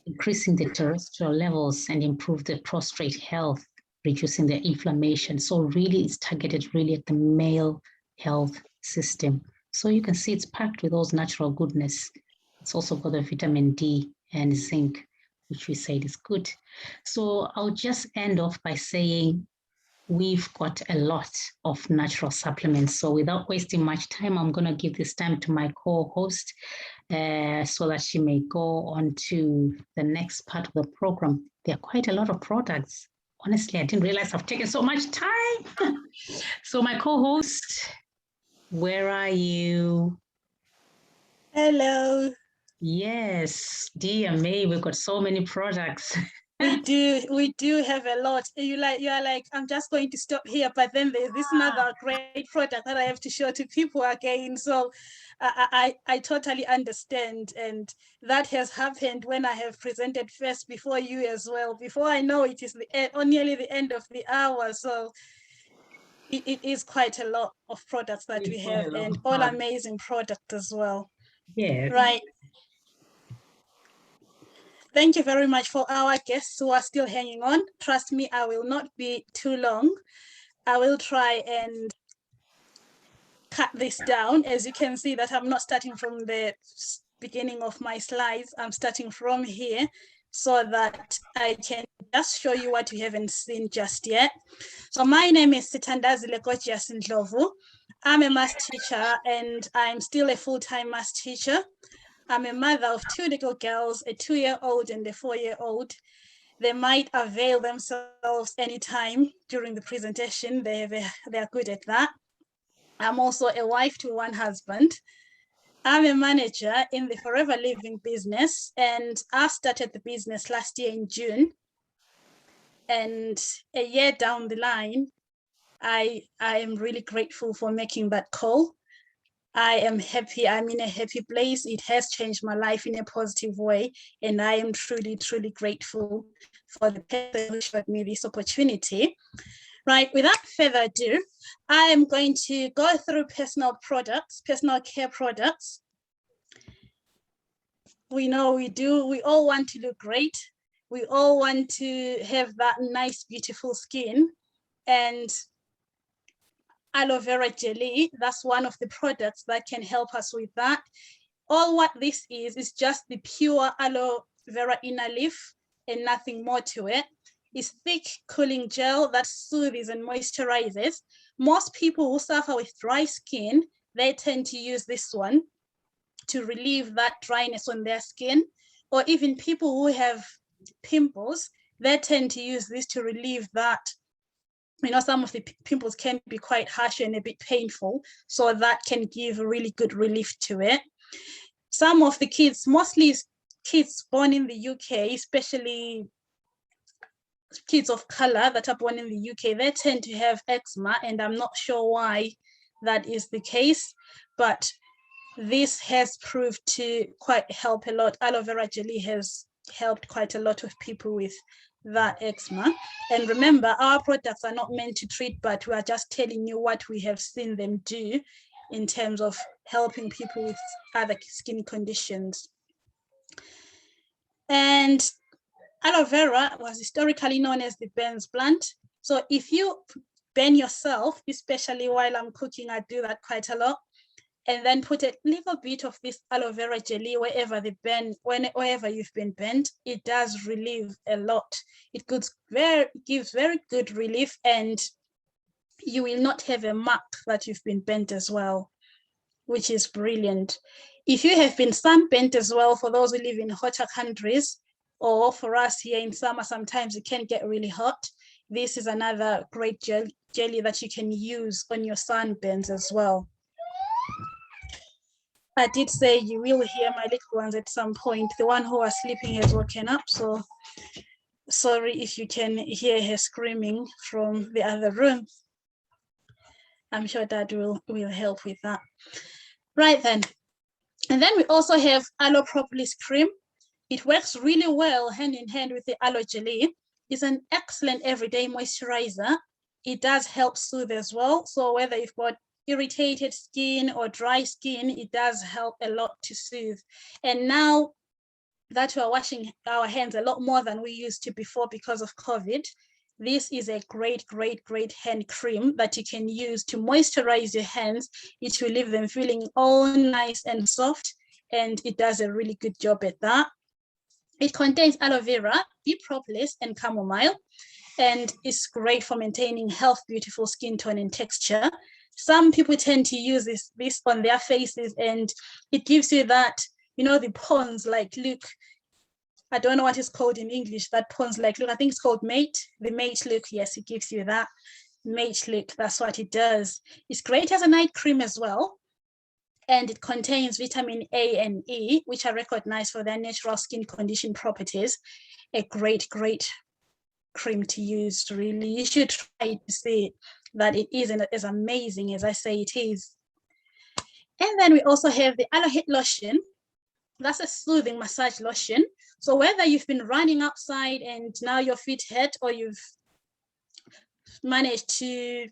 [SPEAKER 1] increasing the terrestrial levels and improve the prostate health, reducing the inflammation. So really it's targeted really at the male health system. So you can see it's packed with those natural goodness. It's also got the vitamin D and zinc, which we said is good. So I'll just end off by saying we've got a lot of natural supplements. So without wasting much time, I'm going to give this time to my co-host so that she may go on to the next part of the program. There are quite a lot of products. Honestly, I didn't realize I've taken so much time. So my co-host, where are you?
[SPEAKER 2] Hello.
[SPEAKER 1] Yes, dear May, we've got so many products.
[SPEAKER 2] We do have a lot. You are like, I'm just going to stop here, but then there's this another great product that I have to show to people again. So I totally understand. And that has happened when I have presented first before you as well. Before I know it is nearly the end of the hour. So it is quite a lot of products that we have, and all amazing products as well.
[SPEAKER 1] Yes.
[SPEAKER 2] Right. Thank you very much for our guests who are still hanging on. Trust me, I will not be too long. I will try and cut this down. As you can see that I'm not starting from the beginning of my slides. I'm starting from here so that I can just show you what you haven't seen just yet. So my name is Sithandazile Ndlovu. I'm a math teacher and I'm still a full-time math teacher. I'm a mother of 2 little girls, a 2-year-old and a 4-year-old. They might avail themselves anytime during the presentation. They're good at that. I'm also a wife to 1 husband. I'm a manager in the Forever Living business, and I started the business last year in June. And a year down the line, I am really grateful for making that call. I am happy. I'm in a happy place. It has changed my life in a positive way, and I am truly, truly grateful for the person who showed me this opportunity. Right, without further ado, I am going to go through personal care products. We know we all want to look great. We all want to have that nice, beautiful skin. And aloe vera jelly, that's one of the products that can help us with that. All what this is just the pure aloe vera inner leaf and nothing more to it. It's thick, cooling gel that soothes and moisturizes. Most people who suffer with dry skin, they tend to use this one to relieve that dryness on their skin. Or even people who have pimples, they tend to use this to relieve that. You know, some of the pimples can be quite harsh and a bit painful, so that can give a really good relief to it. Some of the kids, mostly kids born in the UK, especially kids of color that are born in the UK, they tend to have eczema, and I'm not sure why that is the case, but this has proved to quite help a lot. Aloe vera jelly has helped quite a lot of people with that eczema. And remember, our products are not meant to treat, but we are just telling you what we have seen them do in terms of helping people with other skin conditions. And aloe vera was historically known as the Burns plant. So if you burn yourself, especially while I'm cooking, I do that quite a lot, and then put a little bit of this aloe vera jelly wherever you've been burnt, it does relieve a lot. It gives very good relief, and you will not have a mark that you've been burnt as well, which is brilliant. If you have been sunburnt as well, for those who live in hotter countries, or for us here in summer, sometimes it can get really hot. This is another great jelly that you can use on your sunburns as well. I did say you will hear my little ones at some point. The one who was sleeping has woken up, so sorry if you can hear her screaming from the other room. I'm sure Dad will help with that. Right then. And then we also have aloe propolis cream. It works really well hand in hand with the aloe jelly. It's an excellent everyday moisturizer. It does help soothe as well. So whether you've got irritated skin or dry skin, it does help a lot to soothe. And now that we're washing our hands a lot more than we used to before because of COVID, this is a great, great, great hand cream that you can use to moisturize your hands. It will leave them feeling all nice and soft, and it does a really good job at that. It contains aloe vera, bee propolis, and chamomile, and it's great for maintaining health, beautiful skin tone and texture. Some people tend to use this on their faces, and it gives you that, you know, the pons-like look. I don't know what it's called in English, that pons-like look. I think it's called mate, the mate look. Yes, it gives you that mate look. That's what it does. It's great as a night cream as well. And it contains vitamin A and E, which are recognized for their natural skin condition properties. A great, great cream to use, really. You should try to see that it isn't as amazing as I say it is. And then we also have the aloe heat lotion. That's a soothing massage lotion. So whether you've been running outside and now your feet hurt, or you've managed to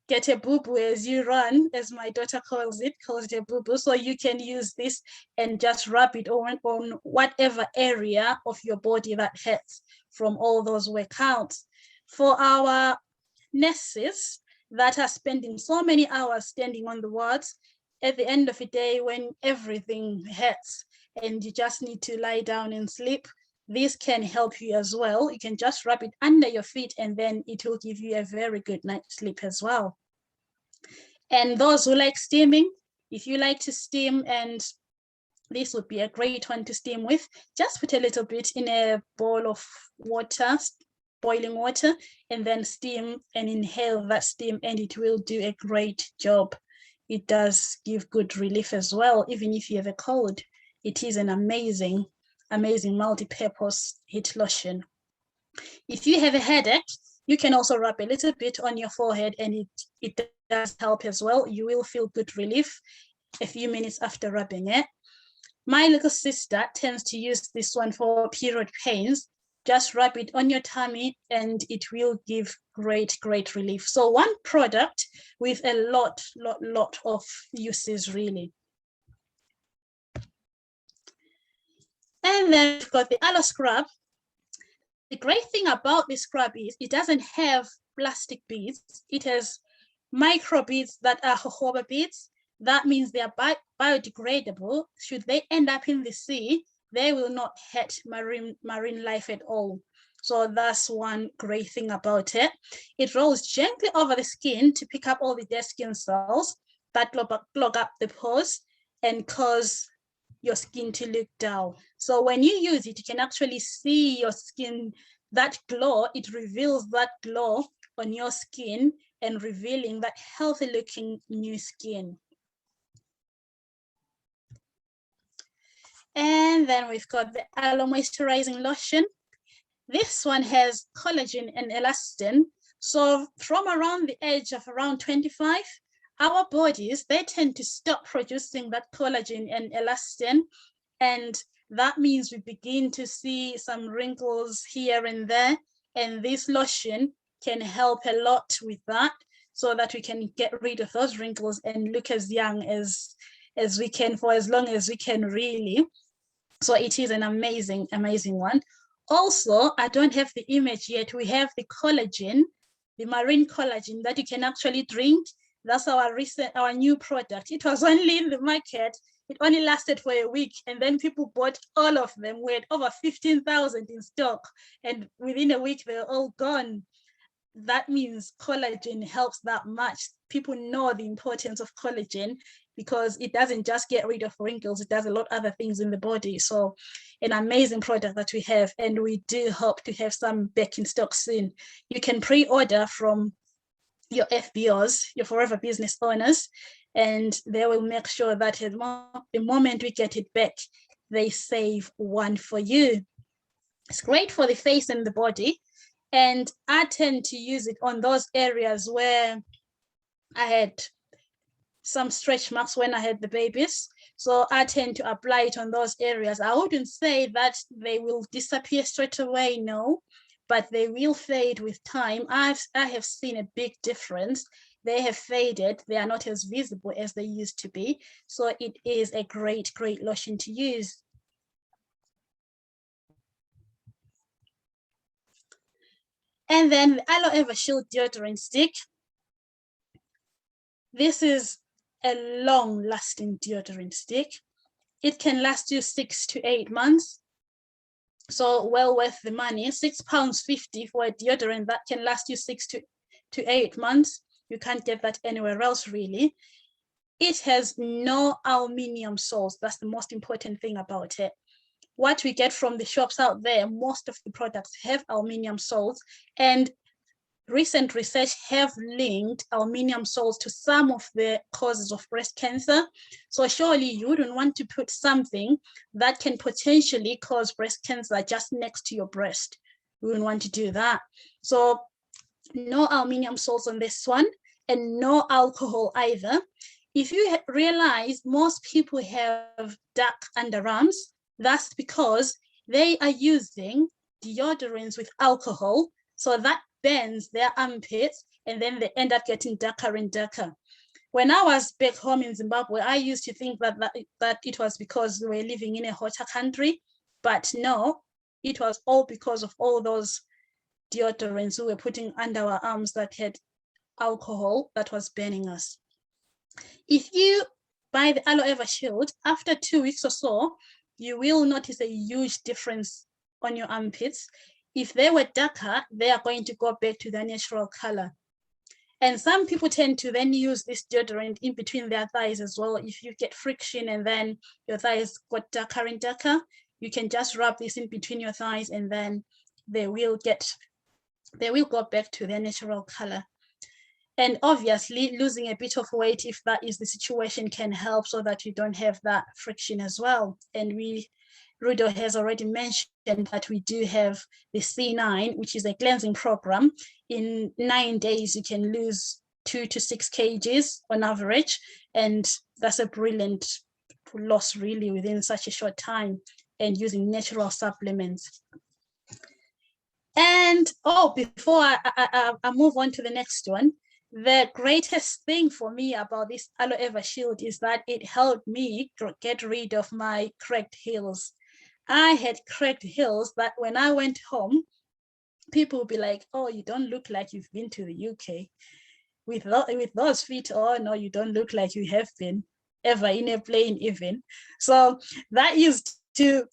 [SPEAKER 2] get a boo-boo as you run, as my daughter calls it a boo-boo. So you can use this and just rub it on whatever area of your body that hurts from all those workouts. For our nurses that are spending so many hours standing on the wards, at the end of the day, when everything hurts and you just need to lie down and sleep, this can help you as well. You can just rub it under your feet and then it will give you a very good night's sleep as well. And those who like steaming, if you like to steam, and this would be a great one to steam with, just put a little bit in a bowl of water, boiling water, and then steam and inhale that steam, and it will do a great job. It does give good relief as well, even if you have a cold. It is an amazing multi-purpose heat lotion. If you have a headache, you can also rub a little bit on your forehead, and it does help as well. You will feel good relief a few minutes after rubbing it. My little sister tends to use this one for period pains. Just rub it on your tummy and it will give great relief. So one product with a lot of uses, really. And then we've got the aloe scrub. The great thing about this scrub is it doesn't have plastic beads. It has micro beads that are jojoba beads. That means they are biodegradable. Should they end up in the sea, they will not hurt marine life at all. So that's one great thing about it. It rolls gently over the skin to pick up all the dead skin cells that clog up the pores and cause your skin to look dull. So when you use it, you can actually see your skin, that glow. It reveals that glow on your skin and revealing that healthy looking new skin. And then we've got the aloe moisturizing lotion. This one has collagen and elastin. So from around the age of around 25, our bodies, they tend to stop producing that collagen and elastin. And that means we begin to see some wrinkles here and there. And this lotion can help a lot with that, so that we can get rid of those wrinkles and look as young as we can for as long as we can, really. So it is an amazing one. Also, I don't have the image yet. We have the collagen, the marine collagen that you can actually drink. That's our new product. It was only in the market. It only lasted for a week, and then people bought all of them. We had over 15,000 in stock, and within a week they're all gone. That means collagen helps that much. People know the importance of collagen because it doesn't just get rid of wrinkles, it does a lot of other things in the body. So an amazing product that we have, and we do hope to have some back in stock soon. You can pre-order from your FBOs, your Forever Business Owners, and they will make sure that the moment we get it back, they save one for you. It's great for the face and the body. And I tend to use it on those areas where I had some stretch marks when I had the babies. So I tend to apply it on those areas. I wouldn't say that they will disappear straight away, no, but they will fade with time. I have seen a big difference. They have faded. They are not as visible as they used to be. So it is a great lotion to use. And then the Aloe Ever Shield deodorant stick. This is a long-lasting deodorant stick. It can last you 6 to 8 months. So well worth the money. £6.50 for a deodorant that can last you 6 to 8 months. You can't get that anywhere else, really. It has no aluminium salts. That's the most important thing about it. What we get from the shops out there, most of the products have aluminium salts, and recent research have linked aluminium salts to some of the causes of breast cancer. So surely you wouldn't want to put something that can potentially cause breast cancer just next to your breast. We wouldn't want to do that. So no aluminium salts on this one, and no alcohol either. If you realize most people have dark underarms, that's because they are using deodorants with alcohol. So that burns their armpits and then they end up getting darker and darker. When I was back home in Zimbabwe, I used to think that it was because we were living in a hotter country, but no, it was all because of all those deodorants we were putting under our arms that had alcohol that was burning us. If you buy the Aloe Vera Shield, after 2 weeks or so, you will notice a huge difference on your armpits. If they were darker, they are going to go back to their natural color. And some people tend to then use this deodorant in between their thighs as well. If you get friction and then your thighs got darker and darker, you can just rub this in between your thighs and then they will go back to their natural color. And obviously losing a bit of weight, if that is the situation, can help so that you don't have that friction as well. And Rudo has already mentioned that we do have the C9, which is a cleansing program. In 9 days, you can lose 2 to 6 kgs on average. And that's a brilliant loss really within such a short time, and using natural supplements. And before I move on to the next one, the greatest thing for me about this Aloe Vera Shield is that it helped me get rid of my cracked heels. I had cracked heels that when I went home, people would be like, oh, you don't look like you've been to the UK. With those feet, oh no, you don't look like you have been ever in a plane even. So that used to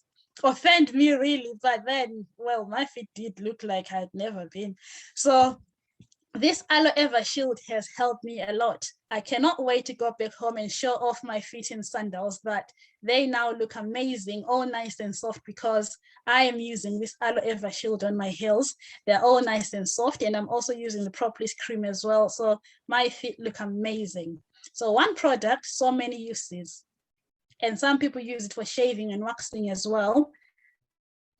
[SPEAKER 2] offend me really, but then, well, my feet did look like I'd never been. So this Aloe Vera Shield has helped me a lot. I cannot wait to go back home and show off my feet in sandals that they now look amazing, all nice and soft, because I am using this Aloe Vera Shield on my heels. They're all nice and soft, and I'm also using the Propolis cream as well. So my feet look amazing. So one product, so many uses. And some people use it for shaving and waxing as well.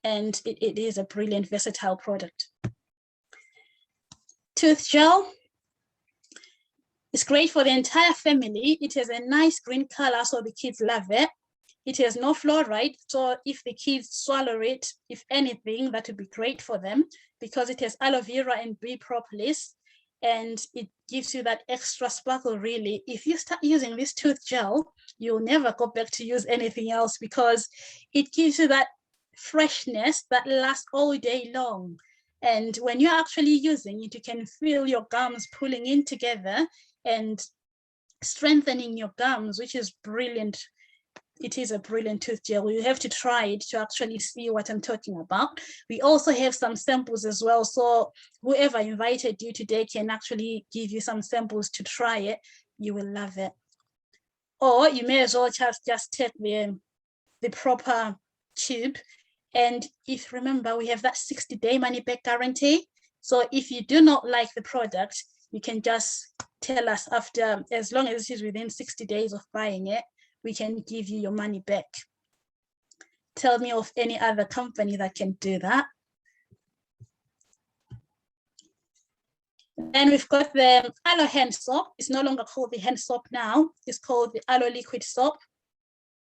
[SPEAKER 2] And it is a brilliant, versatile product. Tooth gel is great for the entire family. It has a nice green color, so the kids love it. It has no fluoride, so if the kids swallow it, if anything, that would be great for them, because it has aloe vera and bee propolis, and it gives you that extra sparkle really. If you start using this tooth gel, you'll never go back to use anything else, because it gives you that freshness that lasts all day long. And when you're actually using it, you can feel your gums pulling in together and strengthening your gums, which is brilliant. It is a brilliant tooth gel. You have to try it to actually see what I'm talking about. We also have some samples as well. So whoever invited you today can actually give you some samples to try it. You will love it. Or you may as well just take the proper tube. And if remember, we have that 60-day money-back guarantee. So if you do not like the product, you can just tell us after, as long as it is within 60 days of buying it, we can give you your money back. Tell me of any other company that can do that. Then we've got the Aloe hand soap. It's no longer called the hand soap now. It's called the Aloe liquid soap,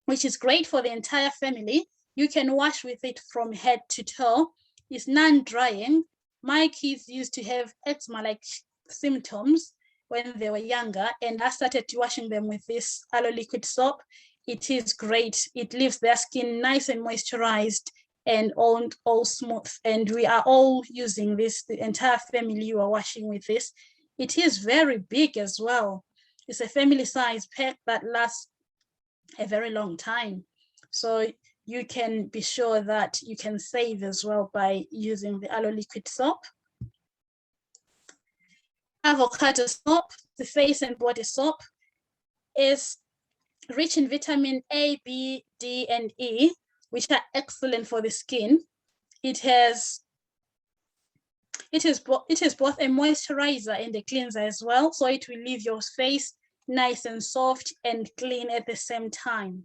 [SPEAKER 2] which is great for the entire family. You can wash with it from head to toe. It's non-drying. My kids used to have eczema-like symptoms when they were younger, and I started washing them with this Aloe liquid soap. It is great. It leaves their skin nice and moisturized and all smooth. And we are all using this, the entire family you are washing with this. It is very big as well. It's a family size pack that lasts a very long time. So you can be sure that you can save as well by using the Aloe liquid soap. Avocado soap, the face and body soap, is rich in vitamin A, B, D, and E, which are excellent for the skin. It is both a moisturizer and a cleanser as well, so it will leave your face nice and soft and clean at the same time.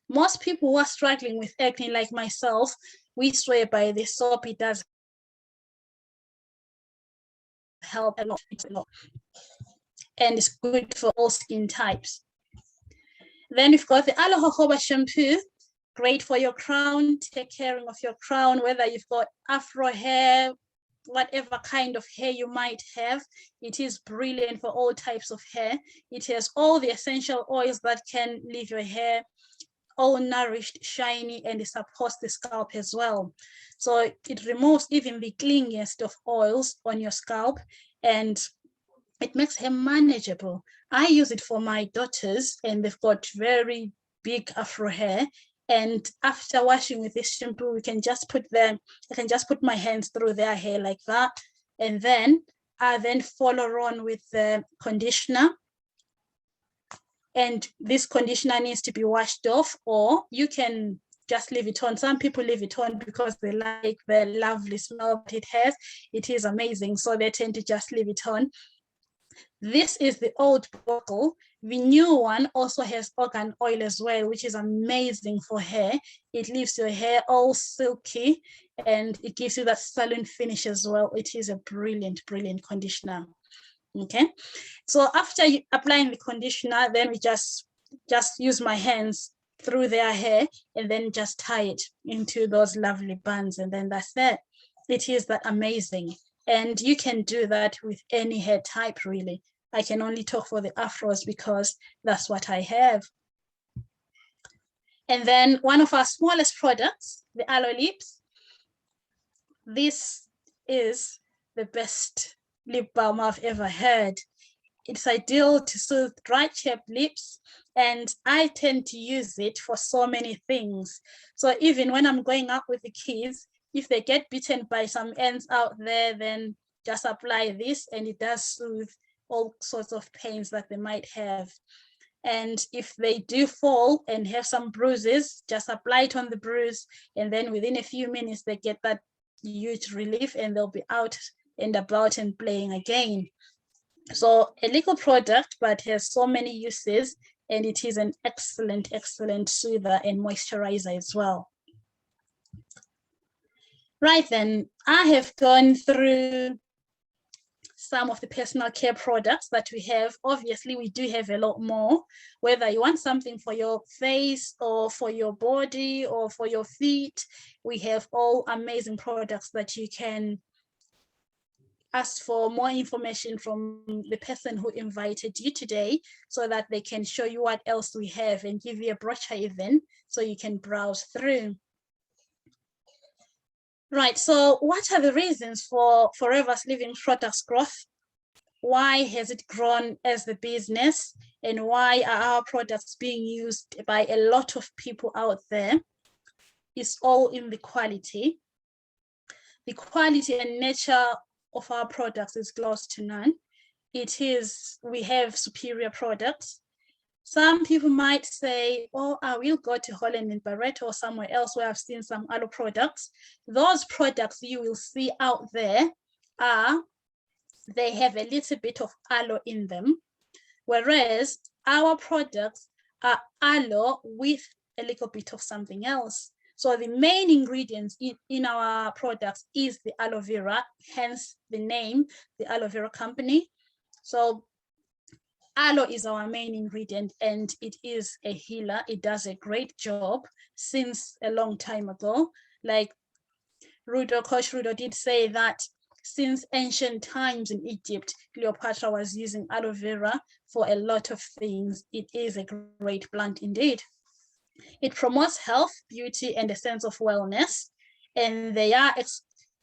[SPEAKER 2] Most people who are struggling with acne like myself, we swear by this soap. It does help a lot, and it's good for all skin types. Then we've got the aloe jojoba shampoo, great for your crown, take care of your crown, whether you've got afro hair, whatever kind of hair you might have. It is brilliant for all types of hair. It has all the essential oils that can leave your hair all nourished, shiny, and it supports the scalp as well. So it removes even the clingiest of oils on your scalp, and it makes hair manageable. I use it for my daughters, and they've got very big afro hair. And after washing with this shampoo, I can just put my hands through their hair like that. And then I follow on with the conditioner. And this conditioner needs to be washed off, or you can just leave it on. Some people leave it on because they like the lovely smell that it has. It is amazing. So they tend to just leave it on. This is the old bottle. The new one also has argan oil as well, which is amazing for hair. It leaves your hair all silky and it gives you that salon finish as well. It is a brilliant, brilliant conditioner. Okay, so after applying the conditioner, then we just use my hands through their hair and then just tie it into those lovely buns, and then that's it. It is that amazing. And you can do that with any hair type, really. I can only talk for the afros because that's what I have. And then one of our smallest products, the aloe lips. This is the best lip balm I've ever had. It's ideal to soothe dry chapped lips, and I tend to use it for so many things. So even when I'm going out with the kids, if they get bitten by some ants out there, then just apply this and it does soothe all sorts of pains that they might have. And if they do fall and have some bruises, just apply it on the bruise, and then within a few minutes they get that huge relief and they'll be out and about and playing again. So a little product, but has so many uses, and it is an excellent, excellent soother and moisturizer as well. Right then, I have gone through some of the personal care products that we have. Obviously, we do have a lot more, whether you want something for your face or for your body or for your feet. We have all amazing products that you can ask for more information from the person who invited you today so that they can show you what else we have and give you a brochure even so you can browse through. Right, so what are the reasons for Forever's Living Products growth? Why has it grown as the business, and why are our products being used by a lot of people out there? It's all in the quality. The quality and nature of our products is close to none. We have superior products. Some people might say, oh, I will go to Holland and Barrett or somewhere else where I've seen some aloe products. Those products you will see out there they have a little bit of aloe in them, whereas our products are aloe with a little bit of something else. So the main ingredients in our products is the aloe vera, hence the name, the aloe vera company. So aloe is our main ingredient, and it is a healer. It does a great job since a long time ago. Like Coach Rudo did say that since ancient times in Egypt, Cleopatra was using aloe vera for a lot of things. It is a great plant indeed. It promotes health, beauty, and a sense of wellness, and they are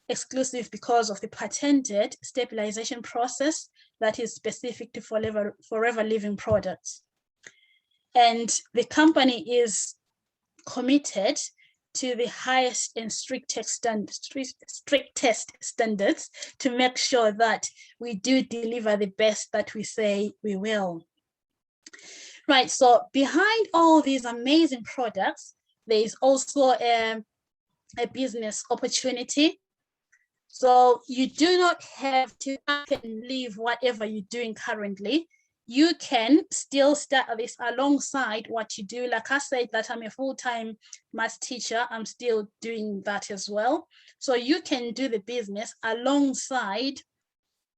[SPEAKER 2] exclusive because of the patented stabilization process that is specific to Forever Living products. And the company is committed to the highest and strictest standards to make sure that we do deliver the best that we say we will. Right, so behind all these amazing products, there is also a business opportunity. So you do not have to up and leave whatever you're doing currently. You can still start this alongside what you do. Like I said, that I'm a full-time math teacher, I'm still doing that as well. So you can do the business alongside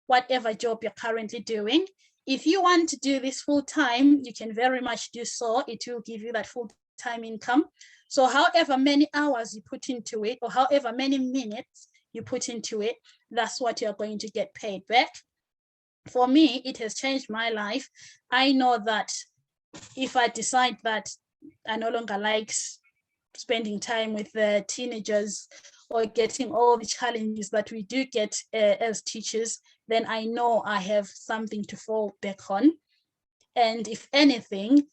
[SPEAKER 2] whatever job you're currently doing. If you want to do this full-time, you can very much do so. It will give you that full-time income. So however many hours you put into it, or however many minutes you put into it, that's what you're going to get paid back. For me, it has changed my life. I know that if I decide that I no longer like spending time with the teenagers or getting all the challenges that we do get as teachers, then I know I have something to fall back on. And if anything,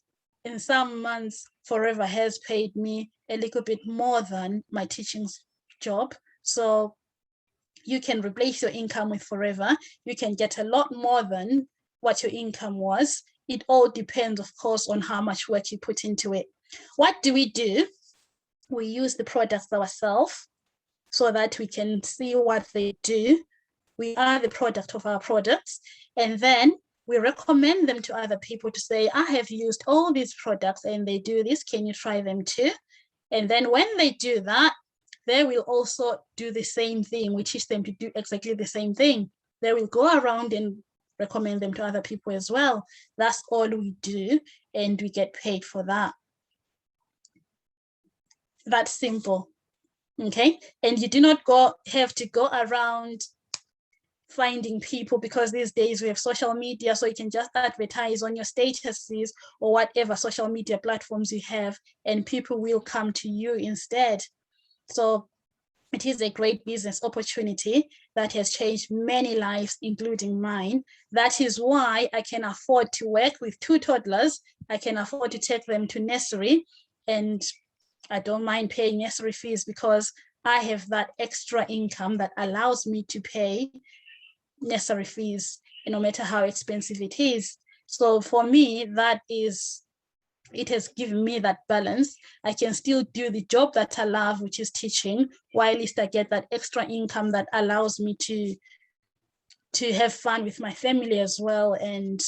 [SPEAKER 2] in some months, Forever has paid me a little bit more than my teaching job. So you can replace your income with Forever. You can get a lot more than what your income was. It all depends, of course, on how much work you put into it. What do? We use the products ourselves so that we can see what they do. We are the product of our products. And then we recommend them to other people to say, I have used all these products and they do this. Can you try them too? And then when they do that, they will also do the same thing. We teach them to do exactly the same thing. They will go around and recommend them to other people as well. That's all we do, and we get paid for that. That's simple. Okay, and you do not have to go around finding people, because these days we have social media, so you can just advertise on your statuses or whatever social media platforms you have, and people will come to you instead. So it is a great business opportunity that has changed many lives, including mine. That is why I can afford to work with 2 toddlers. I can afford to take them to nursery, and I don't mind paying nursery fees because I have that extra income that allows me to pay nursery fees, no matter how expensive it is. So for me, it has given me that balance. I can still do the job that I love, which is teaching, while I get that extra income that allows me to have fun with my family as well and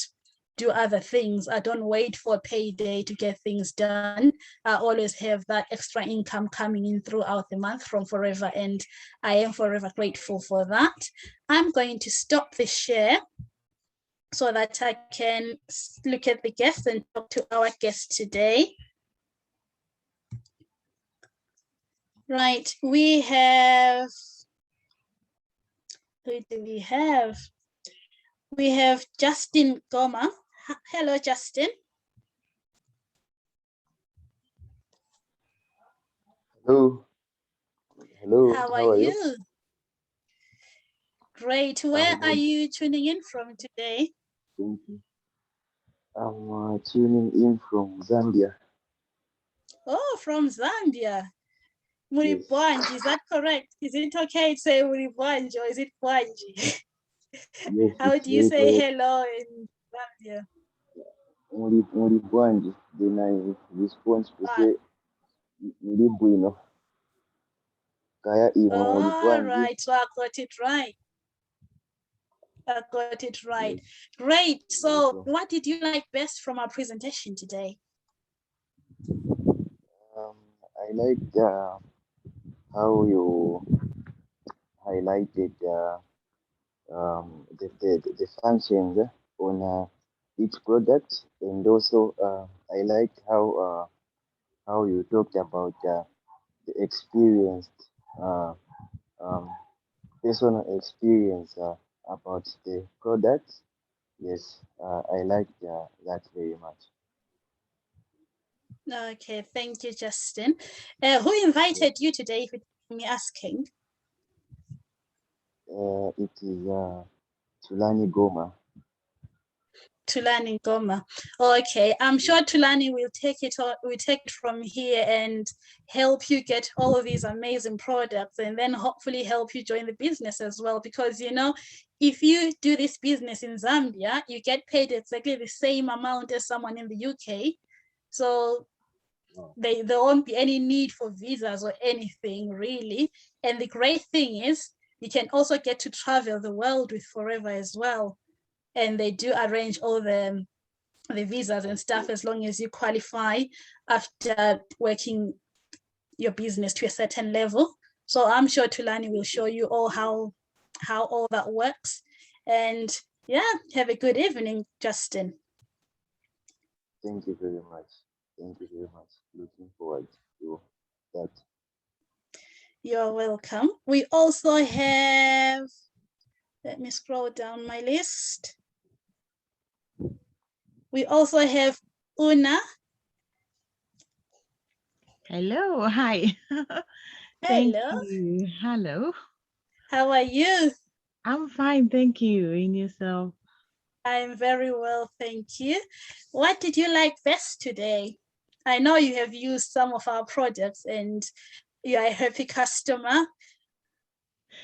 [SPEAKER 2] do other things. I don't wait for a payday to get things done. I always have that extra income coming in throughout the month from Forever, and I am forever grateful for that. I'm going to stop the share so that I can look at the guests and talk to our guest today. Right, we have, who do we have? We have Justin Goma. Hello, Justin.
[SPEAKER 4] Hello. Hello.
[SPEAKER 2] How are you? Great. Where are you tuning in from today?
[SPEAKER 4] Thank you. I'm tuning in from Zambia.
[SPEAKER 2] Oh, from Zambia. Muribwanji,
[SPEAKER 4] Yes.
[SPEAKER 2] is that correct? Is it okay to say Muribwanji or is it Bwanji?
[SPEAKER 4] Yes,
[SPEAKER 2] How do you say hello in Zambia?
[SPEAKER 4] Muribwanji. Then I respond to say Muribuino. Kaya Imo
[SPEAKER 2] All
[SPEAKER 4] Muribwanji.
[SPEAKER 2] right, so I got it right. I got it right. Yes. Great. So what did you like best from our presentation today?
[SPEAKER 4] I liked how you highlighted the functions on each product, and also I liked how you talked about the experienced personal experience about the products. Yes, I like that very much.
[SPEAKER 2] Okay, thank you, Justin. Who invited you today, if you don't mind me asking?
[SPEAKER 4] It is Tulani Goma.
[SPEAKER 2] Tulani Goma. Okay, I'm sure Tulani will take it from here and help you get all of these amazing products, and then hopefully help you join the business as well. Because, you know, if you do this business in Zambia, you get paid exactly the same amount as someone in the UK. So there won't be any need for visas or anything, really. And the great thing is you can also get to travel the world with Forever as well. And they do arrange all the visas and stuff as long as you qualify after working your business to a certain level. So I'm sure Tulani will show you all how all that works. And yeah, have a good evening, Justin.
[SPEAKER 4] Thank you very much. Thank you very much. Looking forward to that.
[SPEAKER 2] You're welcome. We also have, let me scroll down my list. We also have Una.
[SPEAKER 5] Hello, hi. Thank
[SPEAKER 2] Hello.
[SPEAKER 5] you. Hello.
[SPEAKER 2] How are you?
[SPEAKER 5] I'm fine, thank you. And yourself?
[SPEAKER 2] I'm very well, thank you. What did you like best today? I know you have used some of our products and you are a happy customer.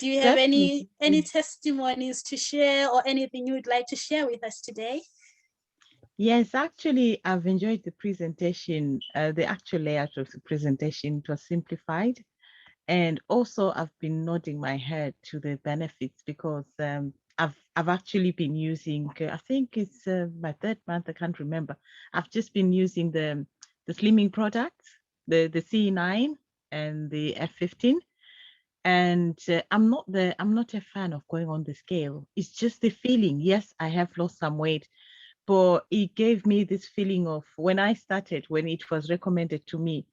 [SPEAKER 2] Do you have any testimonies to share or anything you would like to share with us today?
[SPEAKER 5] Yes, actually, I've enjoyed the presentation. The actual layout of the presentation, it was simplified. And also I've been nodding my head to the benefits because I've actually been using, I think it's my 3rd month, I can't remember. I've just been using the slimming products, the C9 and the F15. And I'm not a fan of going on the scale. It's just the feeling. Yes, I have lost some weight, but it gave me this feeling of when I started, when it was recommended to me,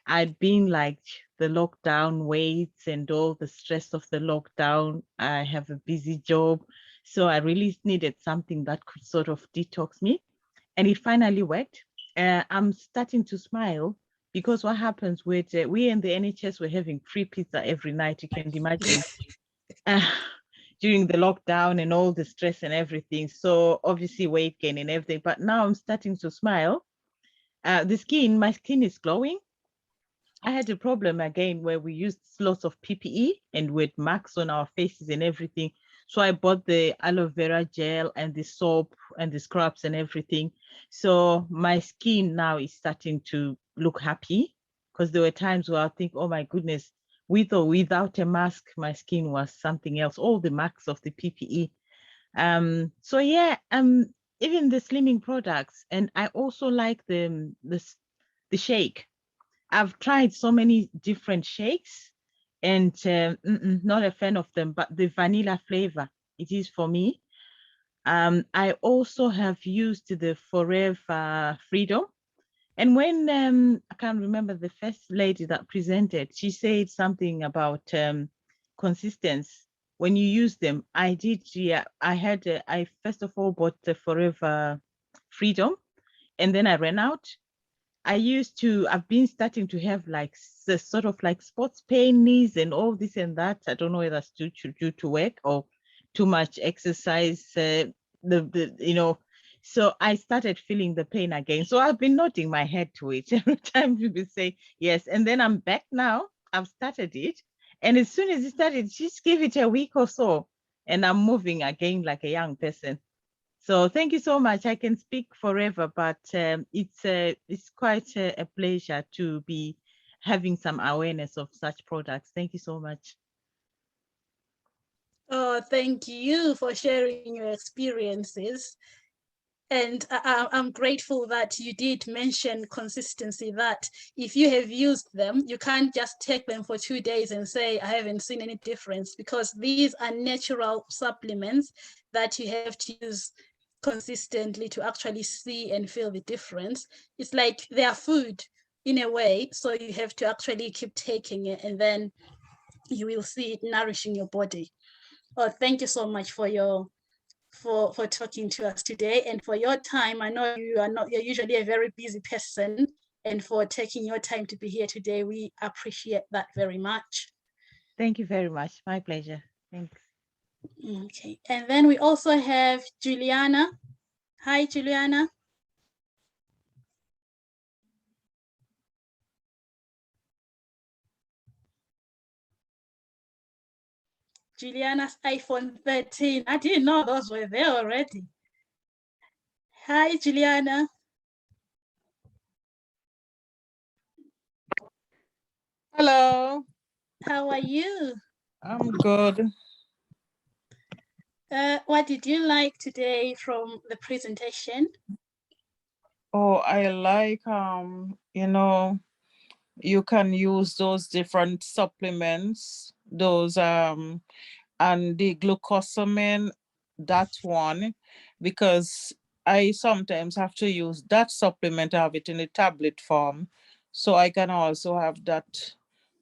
[SPEAKER 5] I'd been like the lockdown weights and all the stress of the lockdown. I have a busy job. So I really needed something that could sort of detox me. And it finally worked. I'm starting to smile because what happens with we in the NHS, we're having free pizza every night. You can imagine during the lockdown and all the stress and everything. So obviously weight gain and everything. But now I'm starting to smile. My skin is glowing. I had a problem again where we used lots of PPE and with marks on our faces and everything. So I bought the aloe vera gel and the soap and the scrubs and everything. So my skin now is starting to look happy because there were times where I think, oh my goodness, with or without a mask, my skin was something else, all the marks of the PPE. So yeah, even the slimming products. And I also like the shake. I've tried so many different shakes and not a fan of them, but the vanilla flavor, it is for me. I also have used the Forever Freedom. And when I can't remember the first lady that presented, she said something about consistency. When you use them, I did, yeah, I first of all bought the Forever Freedom and then I ran out. I've been starting to have like sort of like sports pain knees and all this and that. I don't know whether it's due to work or too much exercise, so I started feeling the pain again. So I've been nodding my head to it every time people say yes. And then I'm back now. I've started it. And as soon as it started, just give it a week or so and I'm moving again like a young person. So thank you so much. I can speak forever, but it's quite a pleasure to be having some awareness of such products. Thank you so much.
[SPEAKER 2] Oh, thank you for sharing your experiences. And I'm grateful that you did mention consistency, that if you have used them, you can't just take them for 2 days and say, I haven't seen any difference, because these are natural supplements that you have to use consistently to actually see and feel the difference. It's like they are food in a way, so you have to actually keep taking it and then you will see it nourishing your body. Oh, thank you so much for talking to us today and for your time. I know you're usually a very busy person, and for taking your time to be here today, we appreciate that very much.
[SPEAKER 5] Thank you very much. My pleasure. Thanks.
[SPEAKER 2] Okay, and then we also have Juliana. Hi, Juliana. Juliana's iPhone 13. I didn't know those were there already. Hi, Juliana.
[SPEAKER 6] Hello.
[SPEAKER 2] How are you?
[SPEAKER 6] I'm good.
[SPEAKER 2] What did you like today from the presentation?
[SPEAKER 6] Oh, I like, you can use those different supplements, those, and the glucosamine, that one, because I sometimes have to use that supplement, I have it in a tablet form. So I can also have that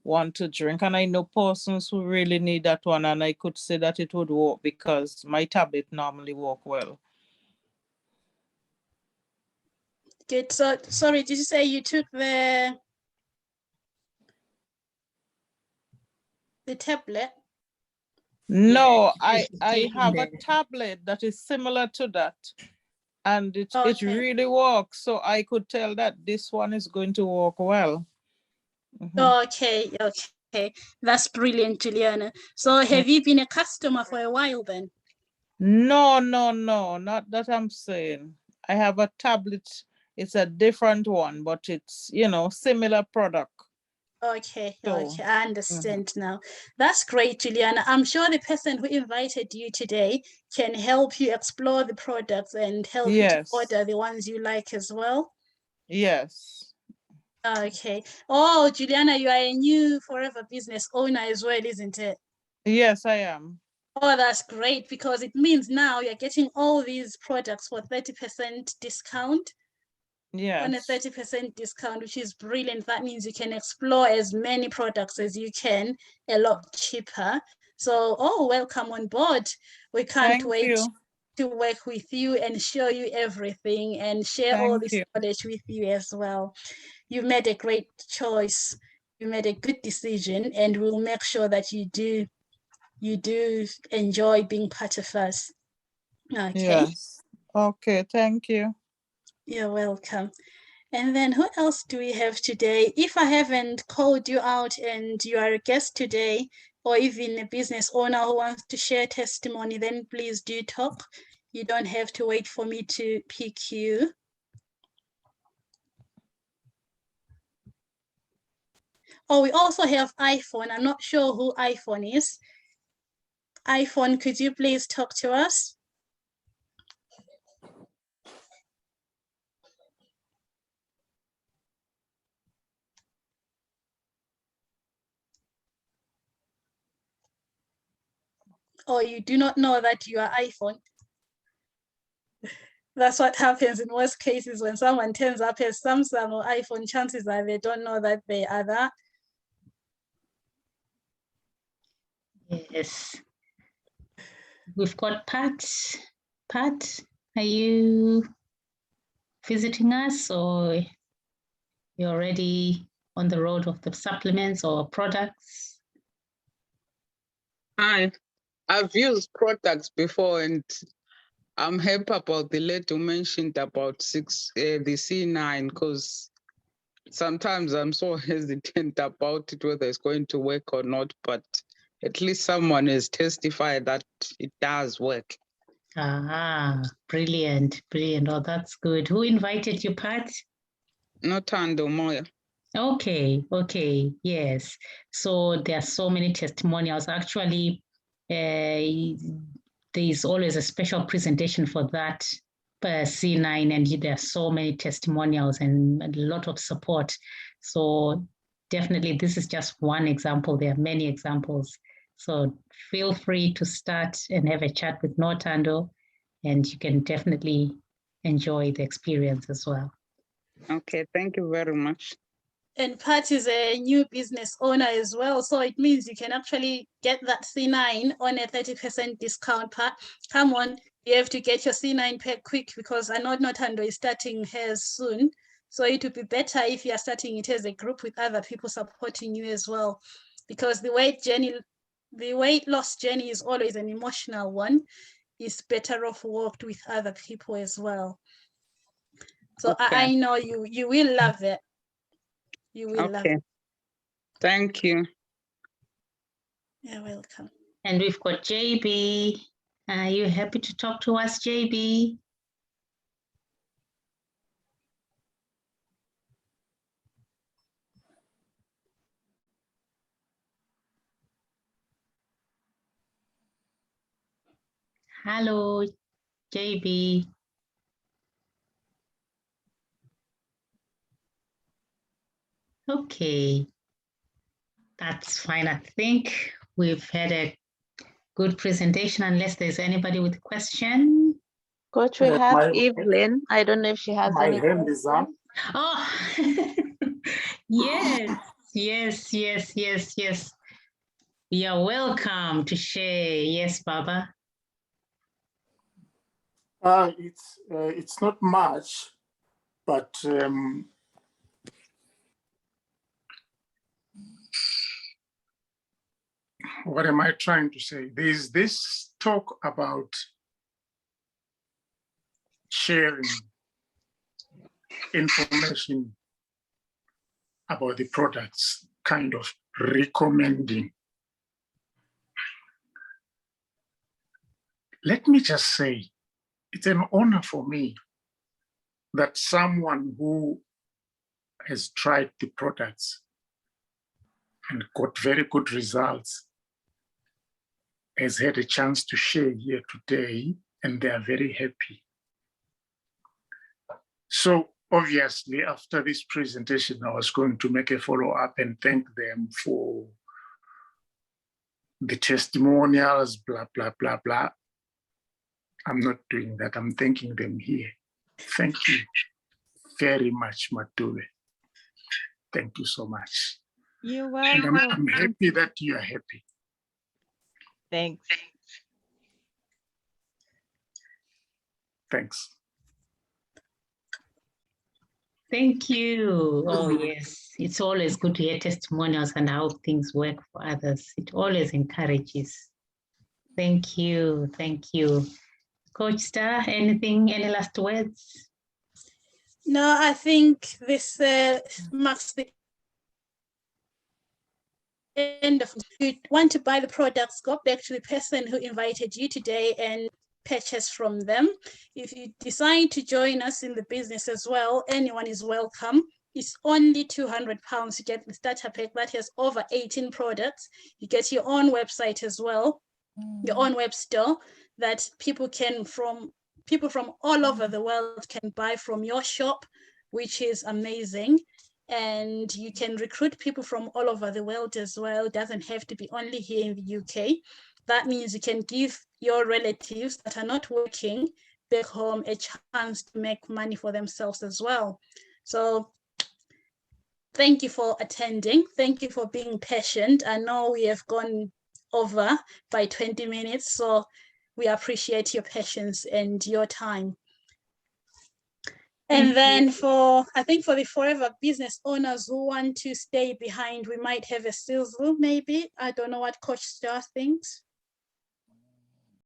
[SPEAKER 6] want to drink. And I know persons who really need that one, and I could say that it would work because my tablet normally work well.
[SPEAKER 2] Good. So, sorry, did you say you took the tablet?
[SPEAKER 6] No,
[SPEAKER 1] Yeah,
[SPEAKER 6] I have a
[SPEAKER 1] the-
[SPEAKER 6] tablet that is similar to that, and it
[SPEAKER 2] Okay.
[SPEAKER 6] really works. So I could tell that this one is going to work well.
[SPEAKER 2] Okay, okay. That's brilliant, Juliana. So have you been a customer for a while then?
[SPEAKER 6] No, not that I'm saying. I have a tablet. It's a different one, but it's, you know, similar product.
[SPEAKER 2] Okay,
[SPEAKER 6] So,
[SPEAKER 2] okay, I understand now. That's great, Juliana. I'm sure the person who invited you today can help you explore the products and help you to
[SPEAKER 6] yes,
[SPEAKER 2] order the ones you like as well.
[SPEAKER 6] yes,
[SPEAKER 2] Okay. Oh, Juliana, you are a new Forever business owner as well, isn't it?
[SPEAKER 6] yes, I am.
[SPEAKER 2] Oh, that's great because it means now you're getting all these products for 30% discount. On a
[SPEAKER 6] Yes,
[SPEAKER 2] 30% discount, which is brilliant. That means you can explore as many products as you can, a lot cheaper. So, oh, welcome on board. We can't
[SPEAKER 6] thank
[SPEAKER 2] wait
[SPEAKER 6] you.
[SPEAKER 2] to work with you and show you everything and share all
[SPEAKER 6] Thank
[SPEAKER 2] this
[SPEAKER 6] you.
[SPEAKER 2] knowledge with you as well. You made a great choice. You made a good decision, and we'll make sure that you do enjoy being part of us. Okay.
[SPEAKER 6] Yes. Okay, thank you.
[SPEAKER 2] You're welcome. And then who else do we have today? If I haven't called you out and you are a guest today, or even a business owner who wants to share testimony, then please do talk. You don't have to wait for me to pick you. Oh, we also have iPhone. I'm not sure who iPhone is. iPhone, could you please talk to us? Or you do not know that you are iPhone? That's what happens in most cases when someone turns up as Samsung or iPhone, chances are they don't know that they are that.
[SPEAKER 1] Yes. We've got Pat. Pat, are you visiting us or you're already on the road of the supplements or products?
[SPEAKER 7] Hi, I've used products before and I'm happy about the lady who mentioned about the C9 because sometimes I'm so hesitant about it, whether it's going to work or not, but at least someone has testified that it does work.
[SPEAKER 1] Ah, brilliant, brilliant. Oh, that's good. Who invited you, Pat?
[SPEAKER 7] Notando Moya.
[SPEAKER 1] Okay, okay, yes. So there are so many testimonials. Actually, there is always a special presentation for that C9, and there are so many testimonials and a lot of support. So definitely, this is just one example. There are many examples. So feel free to start and have a chat with Notando, and you can definitely enjoy the experience as well.
[SPEAKER 7] Okay, thank you very much.
[SPEAKER 2] And Pat is a new business owner as well. So it means you can actually get that C9 on a 30% discount, Pat. Come on, you have to get your C9 pack quick because I know Notando is starting hers soon. So it would be better if you are starting it as a group with other people supporting you as well. Because the weight loss journey is always an emotional one. It's better off worked with other people as well. So
[SPEAKER 7] Okay.
[SPEAKER 2] I know you will love it. You will love it.
[SPEAKER 7] Thank you.
[SPEAKER 2] You're welcome.
[SPEAKER 1] And we've got JB. Are you happy to talk to us, JB? Hello, JB. Okay, that's fine. I think we've had a good presentation, unless there's anybody with a question.
[SPEAKER 8] Coach, we have Evelyn. I don't know if she has any
[SPEAKER 9] hand is up.
[SPEAKER 1] Oh, yes. yes, yes, yes, yes. You're welcome to share. Yes, Baba.
[SPEAKER 9] It's not much, but what am I trying to say? There's this talk about sharing information about the products, kind of recommending. Let me just say, it's an honor for me that someone who has tried the products and got very good results has had a chance to share here today, and they are very happy. So obviously, after this presentation, I was going to make a follow-up and thank them for the testimonials, blah, blah, blah, blah. I'm not doing that. I'm thanking them here. Thank you very much, Matube. Thank you so much.
[SPEAKER 5] You're welcome.
[SPEAKER 9] And I'm happy that you are happy.
[SPEAKER 5] Thanks.
[SPEAKER 9] Thanks.
[SPEAKER 1] Thank you. Oh, yes. It's always good to hear testimonials and how things work for others. It always encourages. Thank you. Thank you. Coach Star, anything, any last words?
[SPEAKER 2] No, I think this marks the end of. If you want to buy the products, go back to the person who invited you today and purchase from them. If you decide to join us in the business as well, anyone is welcome. It's only £200 to get the starter pack that has over 18 products. You get your own website as well, your own web store that people from all over the world can buy from your shop, which is amazing. And you can recruit people from all over the world as well. It doesn't have to be only here in the UK. That means you can give your relatives that are not working back home a chance to make money for themselves as well. So thank you for attending. Thank you for being patient. I know we have gone over by 20 minutes, so we appreciate your patience and your time. And then I think for the forever business owners who want to stay behind, we might have a sizzle maybe. I don't know what Coach Star thinks.